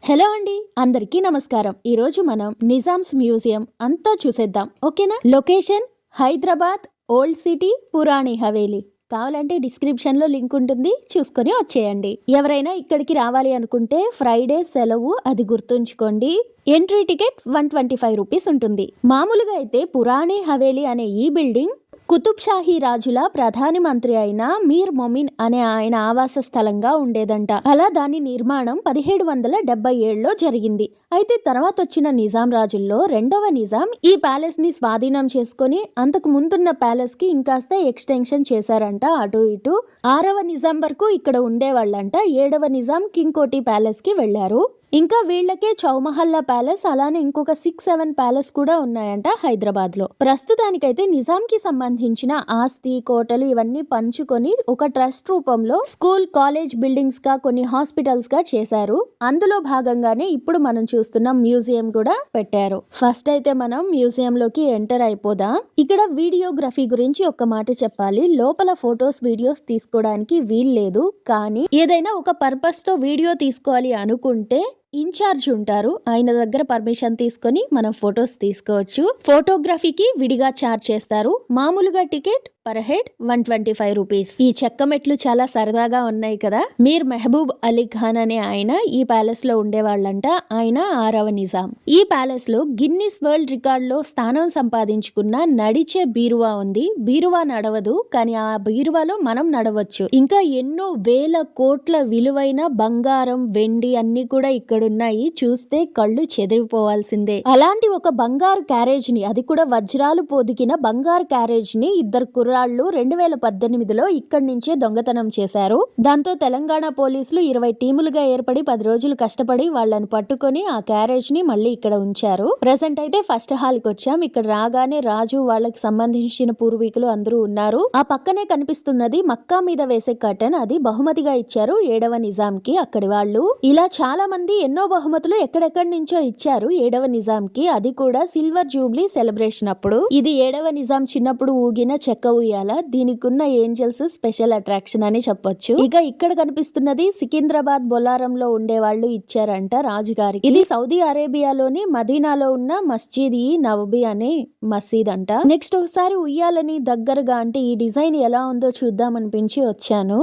Hello అండి, అందరికీ నమస్కారం. ఈరోజు మనం నిజామ్స్ మ్యూజియం అంతా చూసేద్దాం, ఓకేనా? Location Hyderabad old city Purani Haveli. కావాలంటే డిస్క్రిప్షన్ లో లింక్ ఉంటుంది, చూసుకొని వచ్చేయండి. ఎవరైనా ఇక్కడికి రావాలి అనుకుంటే ఫ్రైడే సెలవు, అది గుర్తుంచుకోండి. ఎంట్రీ టికెట్ 125 రూపీస్ ఉంటుంది. మామూలుగా అయితే పురాణి హవేలీ అనే ఈ బిల్డింగ్ కుతుబ్ షాహీ రాజుల ప్రధాని మంత్రి అయిన మీర్ మొమిన్ అనే ఆయన ఆవాస స్థలంగా ఉండేదంట. అలా దాని నిర్మాణం 1777లో జరిగింది. అయితే తర్వాత వచ్చిన నిజాం రాజుల్లో రెండవ నిజాం ఈ ప్యాలెస్ ని స్వాధీనం చేసుకుని అంతకు ముందున్న ప్యాలెస్ కి ఇంకాస్త ఎక్స్టెన్షన్ చేశారంట. అటు ఇటు 6వ నిజాం వరకు ఇక్కడ ఉండేవాళ్ళంట. 7వ నిజాం కింగ్ కోటి ప్యాలెస్ కి వెళ్లారు. ఇంకా వీళ్ళకే చౌమహల్లా ప్యాలెస్, అలానే ఇంకొక 6-7 ప్యాలెస్ కూడా ఉన్నాయంట హైదరాబాద్ లో. ప్రస్తుతానికైతే నిజాం కి సంబంధించిన ఆస్తి, కోటలు ఇవన్నీ పంచుకొని ఒక ట్రస్ట్ రూపంలో స్కూల్, కాలేజ్ బిల్డింగ్స్ గా, కొన్ని హాస్పిటల్స్ గా చేశారు. అందులో భాగంగానే ఇప్పుడు మనం చూస్తున్న మ్యూజియం కూడా పెట్టారు. ఫస్ట్ అయితే మనం మ్యూజియం లోకి ఎంటర్ అయిపోదాం. ఇక్కడ వీడియోగ్రఫీ గురించి ఒక మాట చెప్పాలి. లోపల ఫొటోస్, వీడియోస్ తీసుకోవడానికి వీల్లేదు. కానీ ఏదైనా ఒక పర్పస్ తో వీడియో తీసుకోవాలి అనుకుంటే ఇన్ఛార్జ్ ఉంటారు, ఆయన దగ్గర పర్మిషన్ తీసుకొని మనం ఫొటోస్ తీసుకోవచ్చు. ఫోటోగ్రఫీకి విడిగా ఛార్జ్ చేస్తారు. మామూలుగా టికెట్ పర్ హెడ్ 125 రూపీస్. ఈ చెక్క మెట్లు చాలా సరదాగా ఉన్నాయి కదా. మీర్ మెహబూబ్ అలీ ఖాన్ అనే ఆయన ఈ ప్యాలెస్ లో ఉండేవాళ్ళంట. ఆయన 6వ నిజాం. ఈ ప్యాలెస్ లో గిన్నిస్ వరల్డ్ రికార్డ్ లో స్థానం సంపాదించుకున్న నడిచే బీరువా ఉంది. బీరువా నడవదు, కానీ ఆ బీరువాలో మనం నడవచ్చు. ఇంకా ఎన్నో వేల కోట్ల విలువైన బంగారం, వెండి అన్ని కూడా ఇక్కడ ఉన్నాయి. చూస్తే కళ్ళు చెదిరిపోవాల్సిందే. అలాంటి ఒక బంగారు క్యారేజ్ ని, అది కూడా వజ్రాలు పొదిగిన బంగారు క్యారేజ్ ని ఇద్దరు కుర్రాళ్ళు 2018లో ఇక్కడి నుంచే దొంగతనం చేశారు. దాంతో తెలంగాణ పోలీసులు 20 టీములుగా ఏర్పడి 10 రోజులు కష్టపడి వాళ్ళని పట్టుకొని ఆ క్యారేజ్ ని మళ్ళీ ఇక్కడ ఉంచారు. ప్రెసెంట్ అయితే ఫస్ట్ హాల్ కి వచ్చాం. ఇక్కడ రాగానే రాజు వాళ్ళకి సంబంధించిన పూర్వీకులు అందరూ ఉన్నారు. ఆ పక్కనే కనిపిస్తున్నది మక్కా మీద వేసే కర్టన్. అది బహుమతిగా ఇచ్చారు 7వ నిజాంకి అక్కడి వాళ్ళు. ఇలా చాలా మంది ఎన్నో బహుమతులు ఎక్కడెక్కడి నుంచో ఇచ్చారు 7వ నిజాంకి. అది కూడా సిల్వర్ జూబ్లీ సెలబ్రేషన్ అప్పుడు. ఇది 7వ నిజాం చిన్నప్పుడు ఊగిన చెక్క ఉయ్యాల. దీనికి ఉన్న ఏంజల్స్ స్పెషల్ అట్రాక్షన్ అని చెప్పొచ్చు. ఇక ఇక్కడ కనిపిస్తున్నది సికింద్రాబాద్ బొలారంలో ఉండే వాళ్ళు ఇచ్చారంట రాజుగారికి. ఇది సౌదీ అరేబియాలోని మదీనాలో ఉన్న మస్జిద్ ఈ నవబీ అనే మసీద్ అంట. నెక్స్ట్ ఒకసారి ఉయ్యాలని దగ్గరగా, అంటే ఈ డిజైన్ ఎలా ఉందో చూద్దామనిపించి వచ్చాను.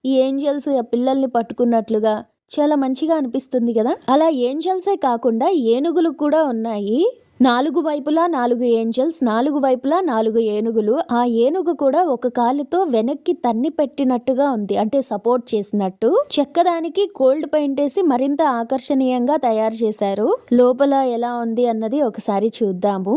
ఈ ఏంజల్స్ పిల్లల్ని పట్టుకున్నట్లుగా చాలా మంచిగా అనిపిస్తుంది కదా. అలా ఏంజల్సే కాకుండా ఏనుగులు కూడా ఉన్నాయి. 4 వైపులా 4 ఏంజల్స్, 4 వైపులా 4 ఏనుగులు. ఆ ఏనుగు కూడా ఒక కాలుతో వెనక్కి తన్ని పెట్టినట్టుగా ఉంది, అంటే సపోర్ట్ చేసినట్టు. చెక్కదానికి గోల్డ్ పెయింట్ వేసి మరింత ఆకర్షణీయంగా తయారు చేశారు. లోపల ఎలా ఉంది అన్నది ఒకసారి చూద్దాము.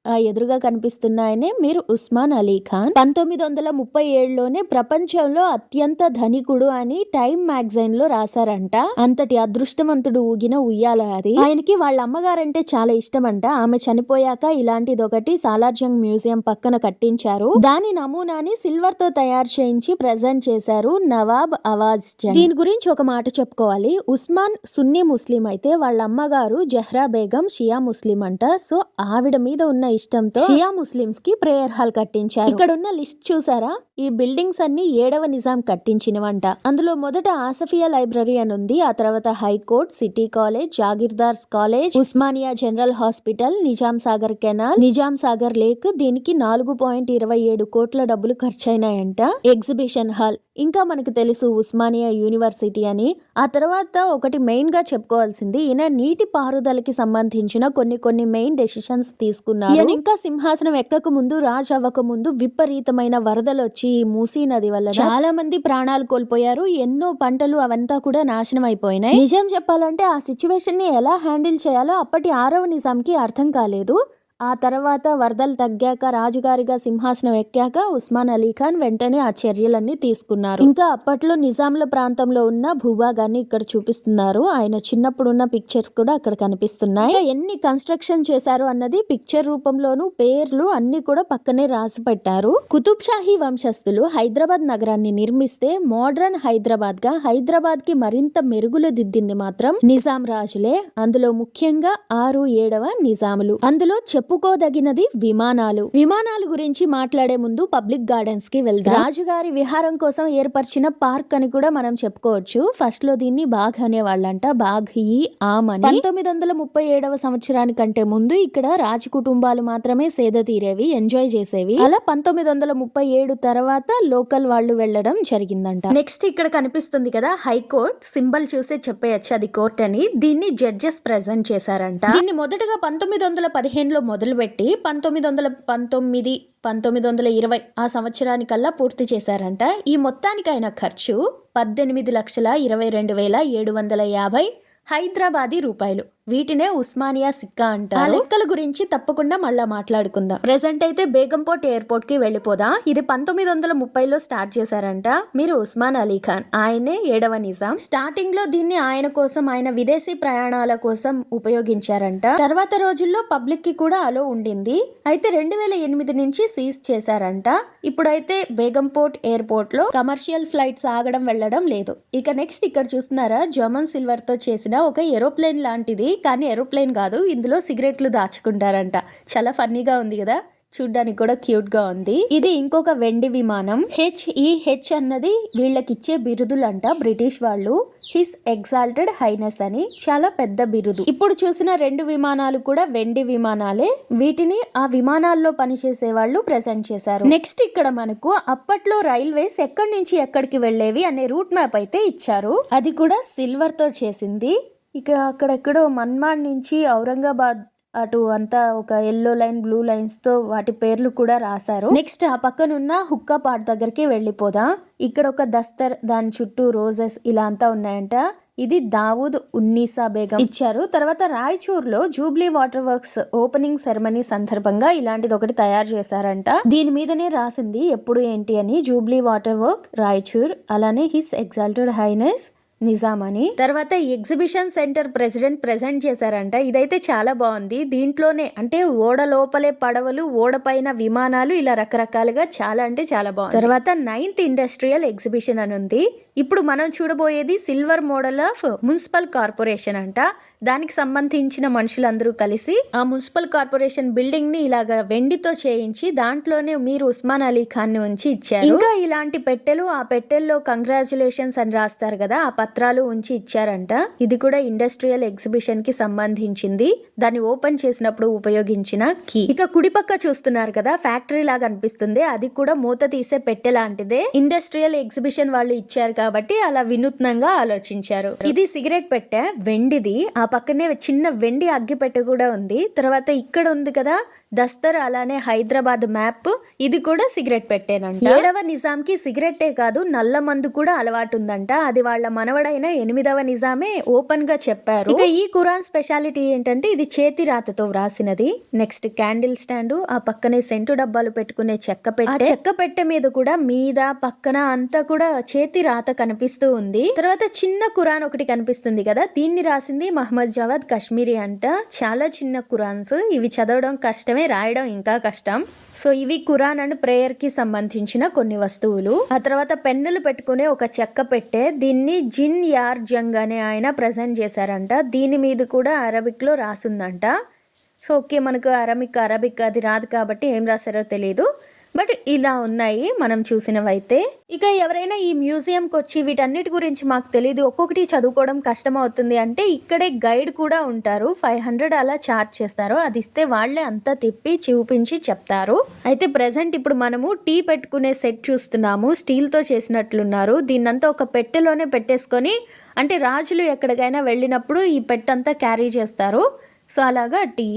ఆ ఎదురుగా కనిపిస్తున్న ఆయనే మీర్ ఉస్మాన్ అలీ ఖాన్. 1937లోనే ప్రపంచంలో అత్యంత ధనికుడు అని టైమ్ మ్యాగజైన్ లో రాశారంట. అంతటి అదృష్టవంతుడు ఊగిన ఉయ్యాల అది. ఆయనకి వాళ్ళ అమ్మగారంటే చాలా ఇష్టమంట. ఆమె చనిపోయాక ఇలాంటిది ఒకటి సాలార్జంగ్ మ్యూజియం పక్కన కట్టించారు. దాని నమూనాని సిల్వర్ తో తయారు చేయించి ప్రెజెంట్ చేశారు నవాబ్ అవాజ్ జంగ్. దీని గురించి ఒక మాట చెప్పుకోవాలి. ఉస్మాన్ సున్నీ ముస్లిం అయితే వాళ్ళ అమ్మగారు జహ్రా బేగం షియా ముస్లిం అంట. సో ఆవిడ మీద ఉన్న ఇష్టంతో షియా ముస్లిమ్స్ కి ప్రేయర్ హాల్ కట్టించారు. ఇక్కడ ఉన్న లిస్ట్ చూసారా? ఈ బిల్డింగ్స్ అన్ని 7వ నిజాం కట్టించినవంట. అందులో మొదట ఆసఫియా లైబ్రరీ అని ఉంది. ఆ తర్వాత high court, city college, jagirdars college, Osmania general hospital, Nizam Sagar canal, Nizam Sagar lake. దీనికి 4.27 కోట్ల డబ్బులు ఖర్చయినాయంట. ఎగ్జిబిషన్ హాల్, ఇంకా మనకు తెలుసు ఉస్మానియా యూనివర్సిటీ అని. ఆ తర్వాత ఒకటి మెయిన్ గా చెప్పుకోవాల్సింది, ఈయన నీటి పారుదలకి సంబంధించిన కొన్ని మెయిన్ డెసిషన్స్ తీసుకున్నారు. ఈయన ఇంకా సింహాసనం ఎక్కక ముందు, రాజు అవ్వక ముందు విపరీతమైన వరదలు వచ్చి మూసీ నది వల్ల చాలా మంది ప్రాణాలు కోల్పోయారు. ఎన్నో పంటలు అవంతా కూడా నాశనం అయిపోయినాయి. నిజం చెప్పాలంటే ఆ సిచ్యువేషన్ ని ఎలా హ్యాండిల్ చేయాలో అప్పటి 6వ నిజాంకి అర్థం కాలేదు. ఆ తర్వాత వరదలు తగ్గాక, రాజుగారిగా సింహాసనం ఎక్కాక ఉస్మాన్ అలీ ఖాన్ వెంటనే ఆ చర్యలన్నీ తీసుకున్నారు. ఇంకా అప్పట్లో నిజాంల ప్రాంతంలో ఉన్న భూభాగాన్ని ఇక్కడ చూపిస్తున్నారు. ఆయన చిన్నప్పుడు ఉన్న పిక్చర్స్ కూడా అక్కడ కనిపిస్తున్నాయి. ఎన్ని కన్స్ట్రక్షన్ చేశారు అన్నది పిక్చర్ రూపంలోను, పేర్లు అన్ని కూడా పక్కనే రాసి పెట్టారు. కుతుబ్ షాహీ వంశస్థులు హైదరాబాద్ నగరాన్ని నిర్మిస్తే మోడ్రన్ హైదరాబాద్ గా, హైదరాబాద్ కి మరింత మెరుగులు దిద్దింది మాత్రం నిజాం రాజులే. అందులో ముఖ్యంగా 6, 7వ నిజాములు. అందులో చెప్పుకోదగినది విమానాల గురించి మాట్లాడే ముందు పబ్లిక్ గార్డెన్స్ కి వెళ్దాం. రాజుగారి విహారం కోసం ఏర్పరిచిన పార్క్ అని కూడా మనం చెప్పుకోవచ్చు. ఫస్ట్ లో దీన్ని బాగ్ అనేవాళ్ళంట, బాగ్ ఈ ఆమ్ అని. 1937వ సంవత్సరానికంటే ముందు ఇక్కడ రాజ కుటుంబాలు మాత్రమే సేద తీరేవి, ఎంజాయ్ చేసేవి. అలా 1937 తర్వాత లోకల్ వాళ్ళు వెళ్ళడం జరిగిందంట. నెక్స్ట్ ఇక్కడ కనిపిస్తుంది కదా హైకోర్ట్ సింబల్ చూస్తే చెప్పేయచ్చు అది కోర్ట్ అని. దీన్ని జడ్జెస్ ప్రెజెంట్ చేశారంట. దీన్ని మొదటగా 1915లో మొదలుపెట్టి 1919, 1920 ఆ సంవత్సరానికల్లా పూర్తి చేశారంట. ఈ మొత్తానికైన ఖర్చు 18,22,750 హైదరాబాదీ రూపాయలు. వీటినే ఉస్మానియా సిక్కా అంటారు. ఆ లెక్కల గురించి తప్పకుండా మళ్ళా మాట్లాడుకుందాం. ప్రెసెంట్ అయితే బేగంపేట్ ఎయిర్పోర్ట్ కి వెళ్ళిపోదాం. ఇది 1930లో స్టార్ట్ చేశారంట. మీరు ఉస్మాన్ అలీ ఖాన్, ఆయనే 7వ నిజాం. స్టార్టింగ్ లో దీన్ని ఆయన కోసం, ఆయన విదేశీ ప్రయాణాల కోసం ఉపయోగించారంట. తర్వాత రోజుల్లో పబ్లిక్ కి కూడా అలో ఉండింది. అయితే 2008 నుంచి సీజ్ చేశారంట. ఇప్పుడైతే బేగంపేట్ ఎయిర్పోర్ట్ లో కమర్షియల్ ఫ్లైట్స్ ఆగడం వెళ్ళడం లేదు. ఇక నెక్స్ట్ ఇక్కడ చూస్తున్నారా, జర్మన్ సిల్వర్ తో చేసిన ఒక ఏరోప్లేన్ లాంటిది, కానీ ఏరోప్లేన్ కాదు, ఇందులో సిగరెట్లు దాచుకుంటారంట. చాలా ఫన్నీగా ఉంది కదా, చూడ్డానికి కూడా క్యూట్ గా ఉంది. ఇది ఇంకొక వెండి విమానం. HEH అన్నది వీళ్ళకిచ్చే బిరుదులంట బ్రిటిష్ వాళ్ళు. హిస్ ఎగ్జాల్టెడ్ హైనెస్ అని, చాలా పెద్ద బిరుదు. ఇప్పుడు చూసిన 2 విమానాలు కూడా వెండి విమానాలే. వీటిని ఆ విమానాల్లో పనిచేసే వాళ్ళు ప్రెజెంట్ చేశారు. నెక్స్ట్ ఇక్కడ మనకు అప్పట్లో రైల్వేస్ ఎక్కడి నుంచి ఎక్కడికి వెళ్లేవి అనే రూట్ మ్యాప్ అయితే ఇచ్చారు. అది కూడా సిల్వర్ తో చేసింది. ఇక అక్కడెక్కడో మన్మాడ్ నుంచి ఔరంగాబాద్ అటు అంతా ఒక ఎల్లో లైన్, బ్లూ లైన్స్ తో వాటి పేర్లు కూడా రాశారు. నెక్స్ట్ ఆ పక్కనున్న హుక్కా పాట్ దగ్గరికి వెళ్ళిపోదాం. ఇక్కడ ఒక దస్తర్, దాని చుట్టూ రోజెస్ ఇలా అంతా ఉన్నాయంట. ఇది దావూద్ ఉన్నీసా బేగం ఇచ్చారు. తర్వాత రాయచూర్లో Jubilee water works opening ceremony సందర్భంగా ఇలాంటిది ఒకటి తయారు చేశారంట. దీని మీదనే రాసింది ఎప్పుడు ఏంటి అని, జూబ్లీ వాటర్ వర్క్ రాయచూర్, అలానే హిస్ ఎగ్జాల్టెడ్ హైనెస్ నిజాం అని. తర్వాత ఎగ్జిబిషన్ సెంటర్ ప్రెసిడెంట్ ప్రెజెంట్ చేశారంట. ఇదైతే చాలా బాగుంది. దీంట్లోనే అంటే ఓడ లోపలే పడవలు, ఓడ పైన విమానాలు, ఇలా రకరకాలుగా చాలా అంటే చాలా బాగుంది. తర్వాత 9th ఇండస్ట్రియల్ ఎగ్జిబిషన్ అని ఉంది. ఇప్పుడు మనం చూడబోయేది silver model of municipal corporation అంట. దానికి సంబంధించిన మనుషులందరూ కలిసి ఆ మున్సిపల్ కార్పొరేషన్ బిల్డింగ్ ని ఇలాగా వెండితో చేయించి దాంట్లోనే మీరు ఉస్మాన్ అలీ ఖాన్ ని ఉంచి ఇచ్చారు. ఇంకా ఇలాంటి పెట్టెలు, ఆ పెట్టెల్లో కంగ్రాచులేషన్స్ అని రాస్తారు కదా, ఆ పత్రాలు ఉంచి ఇచ్చారంట. ఇది కూడా ఇండస్ట్రియల్ ఎగ్జిబిషన్ కి సంబంధించింది. దాన్ని ఓపెన్ చేసినప్పుడు ఉపయోగించిన కీ. ఇక కుడిపక్క చూస్తున్నారు కదా, ఫ్యాక్టరీ లాగా అనిపిస్తుంది. అది కూడా మూత తీసే పెట్టె లాంటిదే. ఇండస్ట్రియల్ ఎగ్జిబిషన్ వాళ్ళు ఇచ్చారు కాబట్టి అలా వినూత్నంగా ఆలోచించారు. ఇది సిగరెట్ పెట్టె, వెండిది. ఆ పక్కనే చిన్న వెండి అగ్గి పెట్టె కూడా ఉంది. తర్వాత ఇక్కడ ఉంది కదా దస్తర్, అలానే హైదరాబాద్ మ్యాప్, ఇది కూడా సిగరెట్ పెట్టేనంట. 7వ నిజాంకి సిగరెట్టే కాదు నల్ల మందు కూడా అలవాటు ఉందంట. అది వాళ్ళ మనవడైన 8వ నిజామే ఓపెన్ గా చెప్పారు. ఇక ఈ ఖురాన్ స్పెషాలిటీ ఏంటంటే ఇది చేతి రాతతో వ్రాసినది. నెక్స్ట్ క్యాండిల్ స్టాండ్, ఆ పక్కనే సెంటు డబ్బాలు పెట్టుకునే చెక్క పెట్టె. చెక్క పెట్టె మీద కూడా మీద పక్కన అంతా కూడా చేతి రాత కనిపిస్తూ ఉంది. తర్వాత చిన్న ఖురాన్ ఒకటి కనిపిస్తుంది కదా, దీన్ని రాసింది మహమ్మద్ జవాద్ కశ్మీరీ అంట. చాలా చిన్న ఖురాన్స్, ఇవి చదవడం కష్టమే, రాయడం ఇంకా కష్టం. సో ఇవి ఖురాన్ అండ్ ప్రేయర్ కి సంబంధించిన కొన్ని వస్తువులు. ఆ తర్వాత పెన్నులు పెట్టుకునే ఒక చెక్క పెట్టె, దీన్ని జిన్ యార్ జంగ్ అనే ఆయన ప్రెజెంట్ చేశారంట. దీని మీద కూడా అరబిక్ లో రాసిందంట. సో ఓకే, మనకు అరబిక్ అది రాదు కాబట్టి ఏం రాశారో తెలియదు. బట్ ఇలా ఉన్నాయి మనం చూసినవైతే. ఇక ఎవరైనా ఈ మ్యూజియంకి వచ్చి వీటన్నిటి గురించి మాకు తెలియదు, ఒక్కొక్కటి చదువుకోవడం కష్టం అవుతుంది అంటే ఇక్కడే గైడ్ కూడా ఉంటారు. 500 అలా చార్జ్ చేస్తారు. అది ఇస్తే వాళ్ళే అంతా తిప్పి చూపించి చెప్తారు. అయితే ప్రెసెంట్ ఇప్పుడు మనము టీ పెట్టుకునే సెట్ చూస్తున్నాము. స్టీల్తో చేసినట్లున్నారు. దీన్నంతా ఒక పెట్టెలోనే పెట్టేసుకొని, అంటే రాజులు ఎక్కడికైనా వెళ్ళినప్పుడు ఈ పెట్టంతా క్యారీ చేస్తారు. సో అలాగా టీ.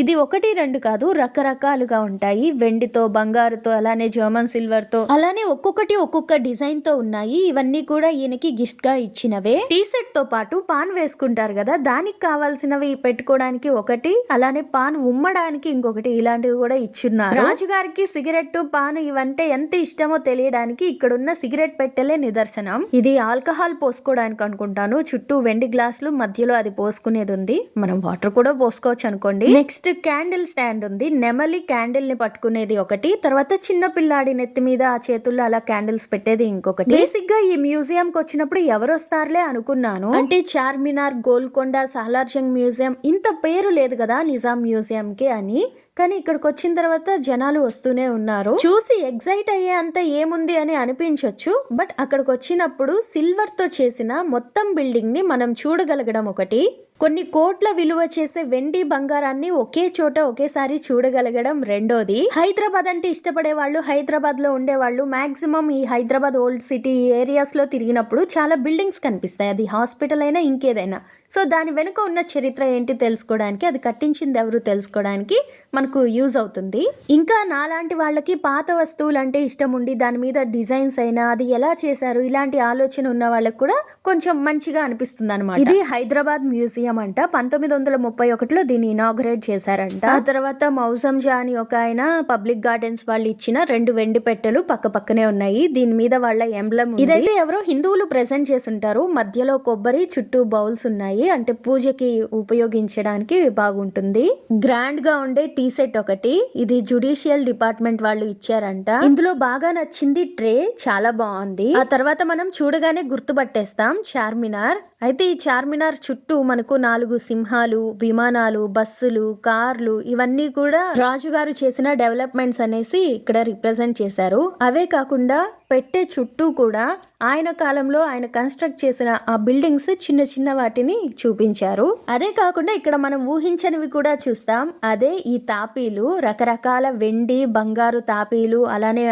ఇది 1, 2 కాదు, రకరకాలుగా ఉంటాయి. వెండితో, బంగారుతో, అలానే జర్మన్ సిల్వర్ తో, అలానే ఒక్కొక్కటి ఒక్కొక్క డిజైన్ తో ఉన్నాయి. ఇవన్నీ కూడా ఈయనకి గిఫ్ట్ గా ఇచ్చినవే. టీ సెట్ తో పాటు పాన్ వేసుకుంటారు కదా, దానికి కావాల్సినవి పెట్టుకోవడానికి ఒకటి, అలానే పాన్ ఉమ్మడానికి ఇంకొకటి, ఇలాంటివి కూడా ఇచ్చున్నారు. రాజుగారికి సిగరెట్, పాన్ ఇవంటే ఎంత ఇష్టమో తెలియడానికి ఇక్కడున్న సిగరెట్ పెట్టెలే నిదర్శనం. ఇది ఆల్కహాల్ పోసుకోవడానికి అనుకుంటాను. చుట్టూ వెండి గ్లాసులు, మధ్యలో అది పోసుకునేది ఉంది. మనం వాటర్ కూడా పోసుకోవచ్చు అనుకోండి. నెక్స్ట్ నెక్స్ట్ క్యాండిల్ స్టాండ్ ఉంది. నెమలి క్యాండిల్ ని పట్టుకునేది ఒకటి, తర్వాత చిన్న పిల్లాడి నెత్తి మీద ఆ చేతుల్లో అలా క్యాండిల్స్ పెట్టేది ఇంకొకటి. బేసిక్ గా ఈ మ్యూజియం కి వచ్చినప్పుడు ఎవరు వస్తారులే అనుకున్నాను. అంటే చార్మినార్, గోల్కొండ, సాలార్జంగ్ మ్యూజియం ఇంత పేరు లేదు కదా నిజాం మ్యూజియం కి అని. కానీ ఇక్కడికి వచ్చిన తర్వాత జనాలు వస్తూనే ఉన్నారు. చూసి ఎగ్జైట్ అయ్యే అంత ఏముంది అని అనిపించవచ్చు, బట్ అక్కడికి వచ్చినప్పుడు సిల్వర్ తో చేసిన మొత్తం బిల్డింగ్ ని మనం చూడగలగడం ఒకటి, కొన్ని కోట్ల విలువ చేసే వెండి బంగారాన్ని ఒకే చోట ఒకేసారి చూడగలగడం రెండోది. హైదరాబాద్ అంటే ఇష్టపడే వాళ్ళు, హైదరాబాద్ లో ఉండే వాళ్ళు మాక్సిమం ఈ హైదరాబాద్ ఓల్డ్ సిటీ ఏరియాస్ లో తిరిగినప్పుడు చాలా బిల్డింగ్స్ కనిపిస్తాయి, అది హాస్పిటల్ అయినా ఇంకేదైనా. సో దాని వెనుక ఉన్న చరిత్ర ఏంటి తెలుసుకోవడానికి, అది కట్టించింది ఎవరు తెలుసుకోవడానికి మనకు యూజ్ అవుతుంది. ఇంకా నాలాంటి వాళ్ళకి పాత వస్తువులు అంటే ఇష్టం ఉండి దాని మీద డిజైన్స్ అయినా అది ఎలా చేశారు ఇలాంటి ఆలోచన ఉన్న వాళ్ళకి కూడా కొంచెం మంచిగా అనిపిస్తుంది అనమాట. ఇది హైదరాబాద్ మ్యూజియం అంట. 1931లో దీన్ని ఇనాగ్రేట్ చేశారంట. ఆ తర్వాత మౌజం జా అని ఒక ఆయన పబ్లిక్ గార్డెన్స్ వాళ్ళు ఇచ్చిన 2 వెండి పెట్టెలు పక్క పక్కనే ఉన్నాయి. దీని మీద వాళ్ళ ఎంబ్లమ్. ఇదైతే ఎవరో హిందువులు ప్రెజెంట్ చేస్తుంటారు. మధ్యలో కొబ్బరి, చుట్టూ బౌల్స్ ఉన్నాయి, అంటే పూజకి ఉపయోగించడానికి బాగుంటుంది. గ్రాండ్ గా ఉండే టీ సెట్ ఒకటి, ఇది జుడిషియల్ డిపార్ట్మెంట్ వాళ్ళు ఇచ్చారంట. ఇందులో బాగా నచ్చింది ట్రే, చాలా బాగుంది. ఆ తర్వాత మనం చూడగానే గుర్తుపట్టేస్తాం చార్మినార్. అయితే ఈ చార్మినార్ చుట్టూ మనకు 4 సింహాలు, విమానాలు, బస్సులు, కార్లు ఇవన్నీ కూడా రాజుగారు చేసిన డెవలప్మెంట్స్ అనేసి ఇక్కడ రిప్రజెంట్ చేశారు. అవే కాకుండా పెట్టే చుట్టూ కూడా ఆయన కాలంలో ఆయన కన్స్ట్రక్ట్ చేసిన ఆ బిల్డింగ్స్ చిన్న చిన్న వాటిని చూపించారు. అదే కాకుండా ఇక్కడ మనం ఊహించనివి కూడా చూస్తాం. అదే ఈ తాపీలు, రకరకాల వెండి, బంగారు తాపీలు, అలానే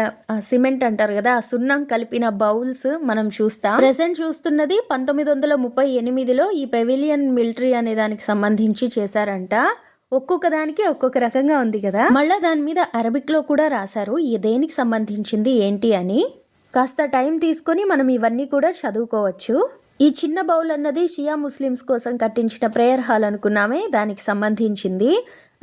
సిమెంట్ అంటారు కదా, ఆ సున్నం కలిపిన బౌల్స్ మనం చూస్తాం. ప్రెసెంట్ చూస్తున్నది 1938లో ఈ పెవిలియన్ మిలిటరీ అనే దానికి సంబంధించి చేశారంట. ఒక్కొక్క దానికి ఒక్కొక్క రకంగా ఉంది కదా. మళ్ళా దాని మీద అరబిక్ లో కూడా రాశారు దేనికి సంబంధించింది ఏంటి అని. కాస్త టైం తీసుకొని మనం ఇవన్నీ కూడా చదువుకోవచ్చు. ఈ చిన్న బౌల్ అన్నది షియా ముస్లిమ్స్ కోసం కట్టించిన ప్రేయర్ హాల్ అనుకున్నామే, దానికి సంబంధించింది.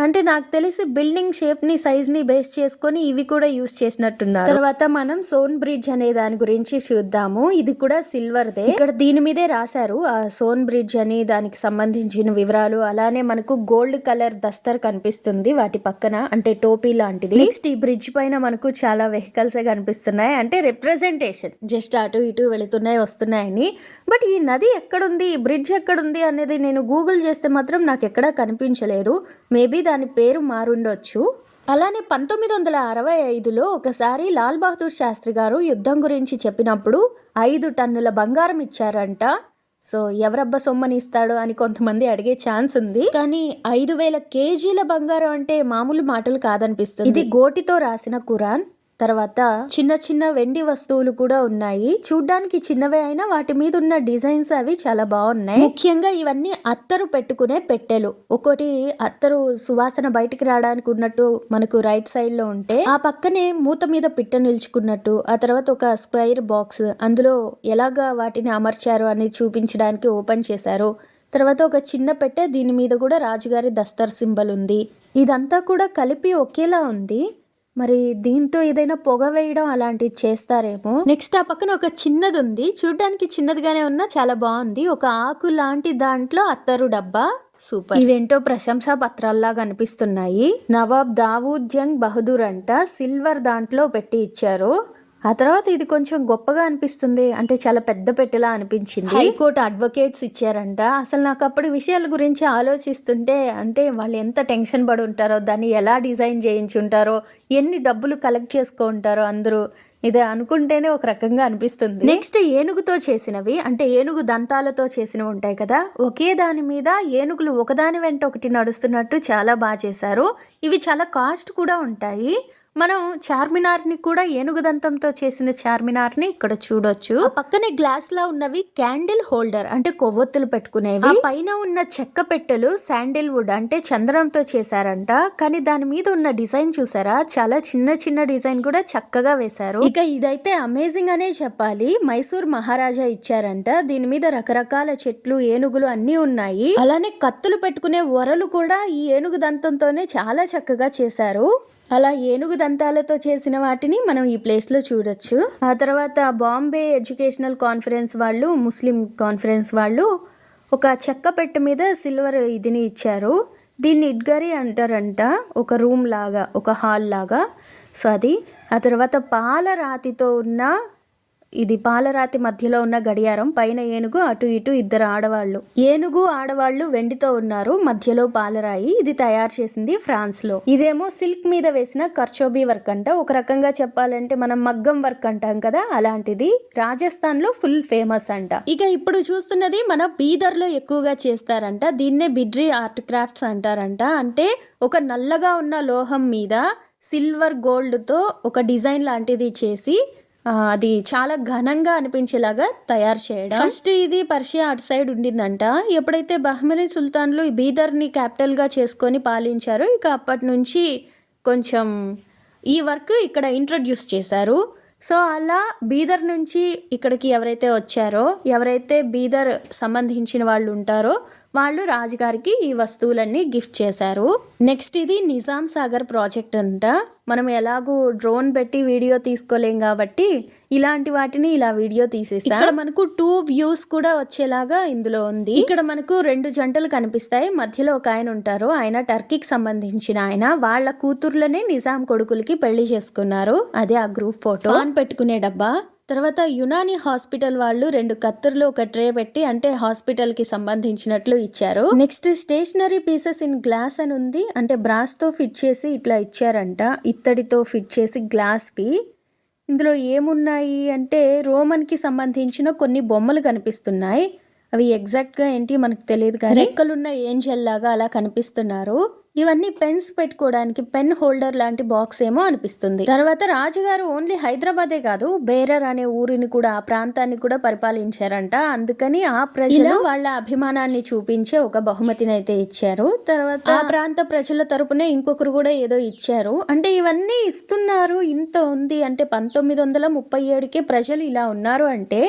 అంటే నాకు తెలిసి బిల్డింగ్ షేప్ ని, సైజ్ ని బేస్ చేసుకొని ఇవి కూడా యూజ్ చేసినట్టున్నారు. తర్వాత మనం సోన్ బ్రిడ్జ్ అనే దాని గురించి చూద్దాము. ఇది కూడా సిల్వర్ దే. ఇక్కడ దీని మీదే రాశారు ఆ సోన్ బ్రిడ్జ్ అని, దానికి సంబంధించిన వివరాలు. అలానే మనకు గోల్డ్ కలర్ దస్తర్ కనిపిస్తుంది వాటి పక్కన, అంటే టోపీ లాంటిది. నెక్స్ట్ ఈ బ్రిడ్జ్ పైన మనకు చాలా వెహికల్స్ కనిపిస్తున్నాయి, అంటే రిప్రజెంటేషన్, జస్ట్ అటు ఇటు వెళుతున్నాయి వస్తున్నాయని. బట్ ఈ నది ఎక్కడుంది, ఈ బ్రిడ్జ్ ఎక్కడుంది అనేది నేను గూగుల్ చేస్తే మాత్రం నాకు ఎక్కడా కనిపించలేదు. మేబీ దాని పేరు మారుండొచ్చు. అలానే 1965లో ఒకసారి లాల్ బహదూర్ శాస్త్రి గారు యుద్ధం గురించి చెప్పినప్పుడు 5 టన్నుల బంగారం ఇచ్చారంట. సో ఎవరబ్బా సొమ్మని ఇస్తాడు అని కొంతమంది అడిగే ఛాన్స్ ఉంది. కానీ 5,000 కేజీల బంగారం అంటే మామూలు మాటలు కాదనిపిస్తుంది. ఇది గోటితో రాసిన ఖురాన్. తర్వాత చిన్న చిన్న వెండి వస్తువులు కూడా ఉన్నాయి. చూడ్డానికి చిన్నవే అయినా వాటి మీద ఉన్న డిజైన్స్ అవి చాలా బాగున్నాయి. ముఖ్యంగా ఇవన్నీ అత్తరు పెట్టుకునే పెట్టెలు. ఒకటి అత్తరు సువాసన బయటికి రావడానికి ఉన్నట్టు మనకు రైట్ సైడ్ లో ఉంటే, ఆ పక్కనే మూత మీద పిట్ట నిల్చుకున్నట్టు, ఆ తర్వాత ఒక స్క్వైర్ బాక్స్, అందులో ఎలాగా వాటిని అమర్చారు అని చూపించడానికి ఓపెన్ చేశారు. తర్వాత ఒక చిన్న పెట్టె, దీని మీద కూడా రాజుగారి దస్తర్ సింబల్ ఉంది. ఇదంతా కూడా కలిపి ఒకేలా ఉంది. మరి దీంతో ఏదైనా పొగ వేయడం అలాంటివి చేస్తారేమో. నెక్స్ట్ ఆ పక్కన ఒక చిన్నది ఉంది, చూడ్డానికి చిన్నదిగానే ఉన్నా చాలా బాగుంది. ఒక ఆకు లాంటి దాంట్లో అత్తరు డబ్బా, సూపర్. ఇవేంటో ప్రశంసా పత్రాల్లా కనిపిస్తున్నాయి. నవాబ్ దావూద్ జంగ్ బహదూర్ అంట, సిల్వర్ దాంట్లో పెట్టి ఇచ్చారు. ఆ తర్వాత ఇది కొంచెం గొప్పగా అనిపిస్తుంది, అంటే చాలా పెద్ద పెట్టెలా అనిపించింది. హైకోర్టు అడ్వకేట్స్ ఇచ్చారంట. అసలు నాకు అప్పటి విషయాల గురించి ఆలోచిస్తుంటే, అంటే వాళ్ళు ఎంత టెన్షన్ పడి ఉంటారో, దాన్ని ఎలా డిజైన్ చేయించుంటారో, ఎన్ని డబ్బులు కలెక్ట్ చేసుకుంటారో అందరూ, ఇదే అనుకుంటేనే ఒక రకంగా అనిపిస్తుంది. నెక్స్ట్ ఏనుగుతో చేసినవి, అంటే ఏనుగు దంతాలతో చేసినవి ఉంటాయి కదా, ఒకే దాని మీద ఏనుగులు ఒకదాని వెంట ఒకటి నడుస్తున్నట్టు చాలా బాగా చేశారు. ఇవి చాలా కాస్ట్ కూడా ఉంటాయి. మనం చార్మినార్ ని కూడా ఏనుగు దంతంతో చేసిన చార్మినార్ ని ఇక్కడ చూడొచ్చు. ఆ పక్కనే గ్లాస్ లా ఉన్నవి క్యాండిల్ హోల్డర్, అంటే కొవ్వొత్తులు పెట్టుకునేవి. ఆ పైన ఉన్న చెక్క పెట్టెలు శాండిల్ వుడ్, అంటే చందనంతో చేశారంట. కానీ దాని మీద ఉన్న డిజైన్ చూసారా, చాలా చిన్న చిన్న డిజైన్ కూడా చక్కగా వేశారు. ఇక ఇదైతే అమేజింగ్ అనే చెప్పాలి. మైసూర్ మహారాజా ఇచ్చారంట. దీని మీద రకరకాల చెట్లు, ఏనుగులు అన్ని ఉన్నాయి. అలానే కత్తులు పెట్టుకునే వరలు కూడా ఈ ఏనుగు దంతంతోనే చాలా చక్కగా చేశారు. అలా ఏనుగు దంతాలతో చేసిన వాటిని మనం ఈ ప్లేస్ లో చూడొచ్చు. ఆ తర్వాత బాంబే ఎడ్యుకేషనల్ కాన్ఫరెన్స్ వాళ్ళు, ముస్లిం కాన్ఫరెన్స్ వాళ్ళు ఒక చెక్క పెట్టె మీద సిల్వర్ ఇదిని ఇచ్చారు. దీన్ని ఇడ్గరి అంటారంట, ఒక రూమ్ లాగా, ఒక హాల్ లాగా. సో అది. ఆ తర్వాత పాలరాతితో ఉన్న, ఇది పాలరాతి మధ్యలో ఉన్న గడియారం, పైన ఏనుగు, అటు ఇటు ఇద్దరు ఆడవాళ్ళు. ఏనుగు ఆడవాళ్ళు వెండితో ఉన్నారు, మధ్యలో పాలరాయి. ఇది తయారు చేసింది ఫ్రాన్స్ లో. ఇదేమో సిల్క్ మీద వేసిన కర్చోబీ వర్క్ అంట. ఒక రకంగా చెప్పాలంటే మనం మగ్గం వర్క్ అంటాం కదా, అలాంటిది. రాజస్థాన్ లో ఫుల్ ఫేమస్ అంట. ఇక ఇప్పుడు చూస్తున్నది మన బీదర్ లో ఎక్కువగా చేస్తారంట. దీన్నే బిడ్రీ ఆర్ట్ క్రాఫ్ట్స్ అంటారంట. అంటే ఒక నల్లగా ఉన్న లోహం మీద సిల్వర్ గోల్డ్ తో ఒక డిజైన్ లాంటిది చేసి అది చాలా ఘనంగా అనిపించేలాగా తయారు చేయడం. ఫస్ట్ ఇది పర్షియా అటు సైడ్ ఉండిందంట. ఎప్పుడైతే బహ్మనీ సుల్తాన్లు బీదర్ని క్యాపిటల్గా చేసుకొని పాలించారో, ఇక అప్పటి నుంచి కొంచెం ఈ వర్క్ ఇక్కడ ఇంట్రడ్యూస్ చేశారు. సో అలా బీదర్ నుంచి ఇక్కడికి ఎవరైతే వచ్చారో, ఎవరైతే బీదర్ సంబంధించిన వాళ్ళు ఉంటారో వాళ్ళు రాజుగారికి ఈ వస్తువులన్నీ గిఫ్ట్ చేశారు. నెక్స్ట్ ఇది నిజాం సాగర్ ప్రాజెక్ట్ అంట. మనం ఎలాగూ డ్రోన్ పెట్టి వీడియో తీసుకోలేం కాబట్టి ఇలాంటి వాటిని ఇలా వీడియో తీసేస్తాం. ఇక్కడ మనకు 2 వ్యూస్ కూడా వచ్చేలాగా ఇందులో ఉంది. ఇక్కడ మనకు 2 జంటలు కనిపిస్తాయి. మధ్యలో ఒక ఆయన ఉంటారు, ఆయన టర్కీకి సంబంధించిన ఆయన. వాళ్ళ కూతుర్లనే నిజాం కొడుకులకి పెళ్లి చేసుకున్నారు. అదే ఆ గ్రూప్ ఫోటో. పాన్ పెట్టుకునే డబ్బా. తర్వాత యునాని హాస్పిటల్ వాళ్ళు 2 కత్తుర్లు ఒక ట్రే పెట్టి, అంటే హాస్పిటల్ కి సంబంధించినట్లు ఇచ్చారు. Next stationery pieces in glass అని ఉంది. అంటే బ్రాస్ తో ఫిట్ చేసి ఇట్లా ఇచ్చారంట, ఇత్తడితో ఫిట్ చేసి గ్లాస్ వి. ఇందులో ఏమున్నాయి అంటే రోమన్ కి సంబంధించిన కొన్ని బొమ్మలు కనిపిస్తున్నాయి. అవి ఎగ్జాక్ట్ గా ఏంటి మనకు తెలియదు కానీ రెక్కలున్న ఏంజెల్ లాగా అలా కనిపిస్తున్నారు. ఇవన్నీ పెన్స్ పెట్టుకోవడానికి పెన్ హోల్డర్ లాంటి బాక్స్ ఏమో అనిపిస్తుంది. తర్వాత రాజుగారు ఓన్లీ హైదరాబాదే కాదు, బేరర్ అనే ఊరిని కూడా, ఆ ప్రాంతాన్ని కూడా పరిపాలించారంట. అందుకని ఆ ప్రజలు వాళ్ళ అభిమానాన్ని చూపించే ఒక బహుమతిని అయితే ఇచ్చారు. తర్వాత ఆ ప్రాంత ప్రజల తరపునే ఇంకొకరు కూడా ఏదో ఇచ్చారు. అంటే ఇవన్నీ ఇస్తున్నారు. ఇంత ఉంది అంటే 1937కే ప్రజలు ఇలా ఉన్నారు అంటే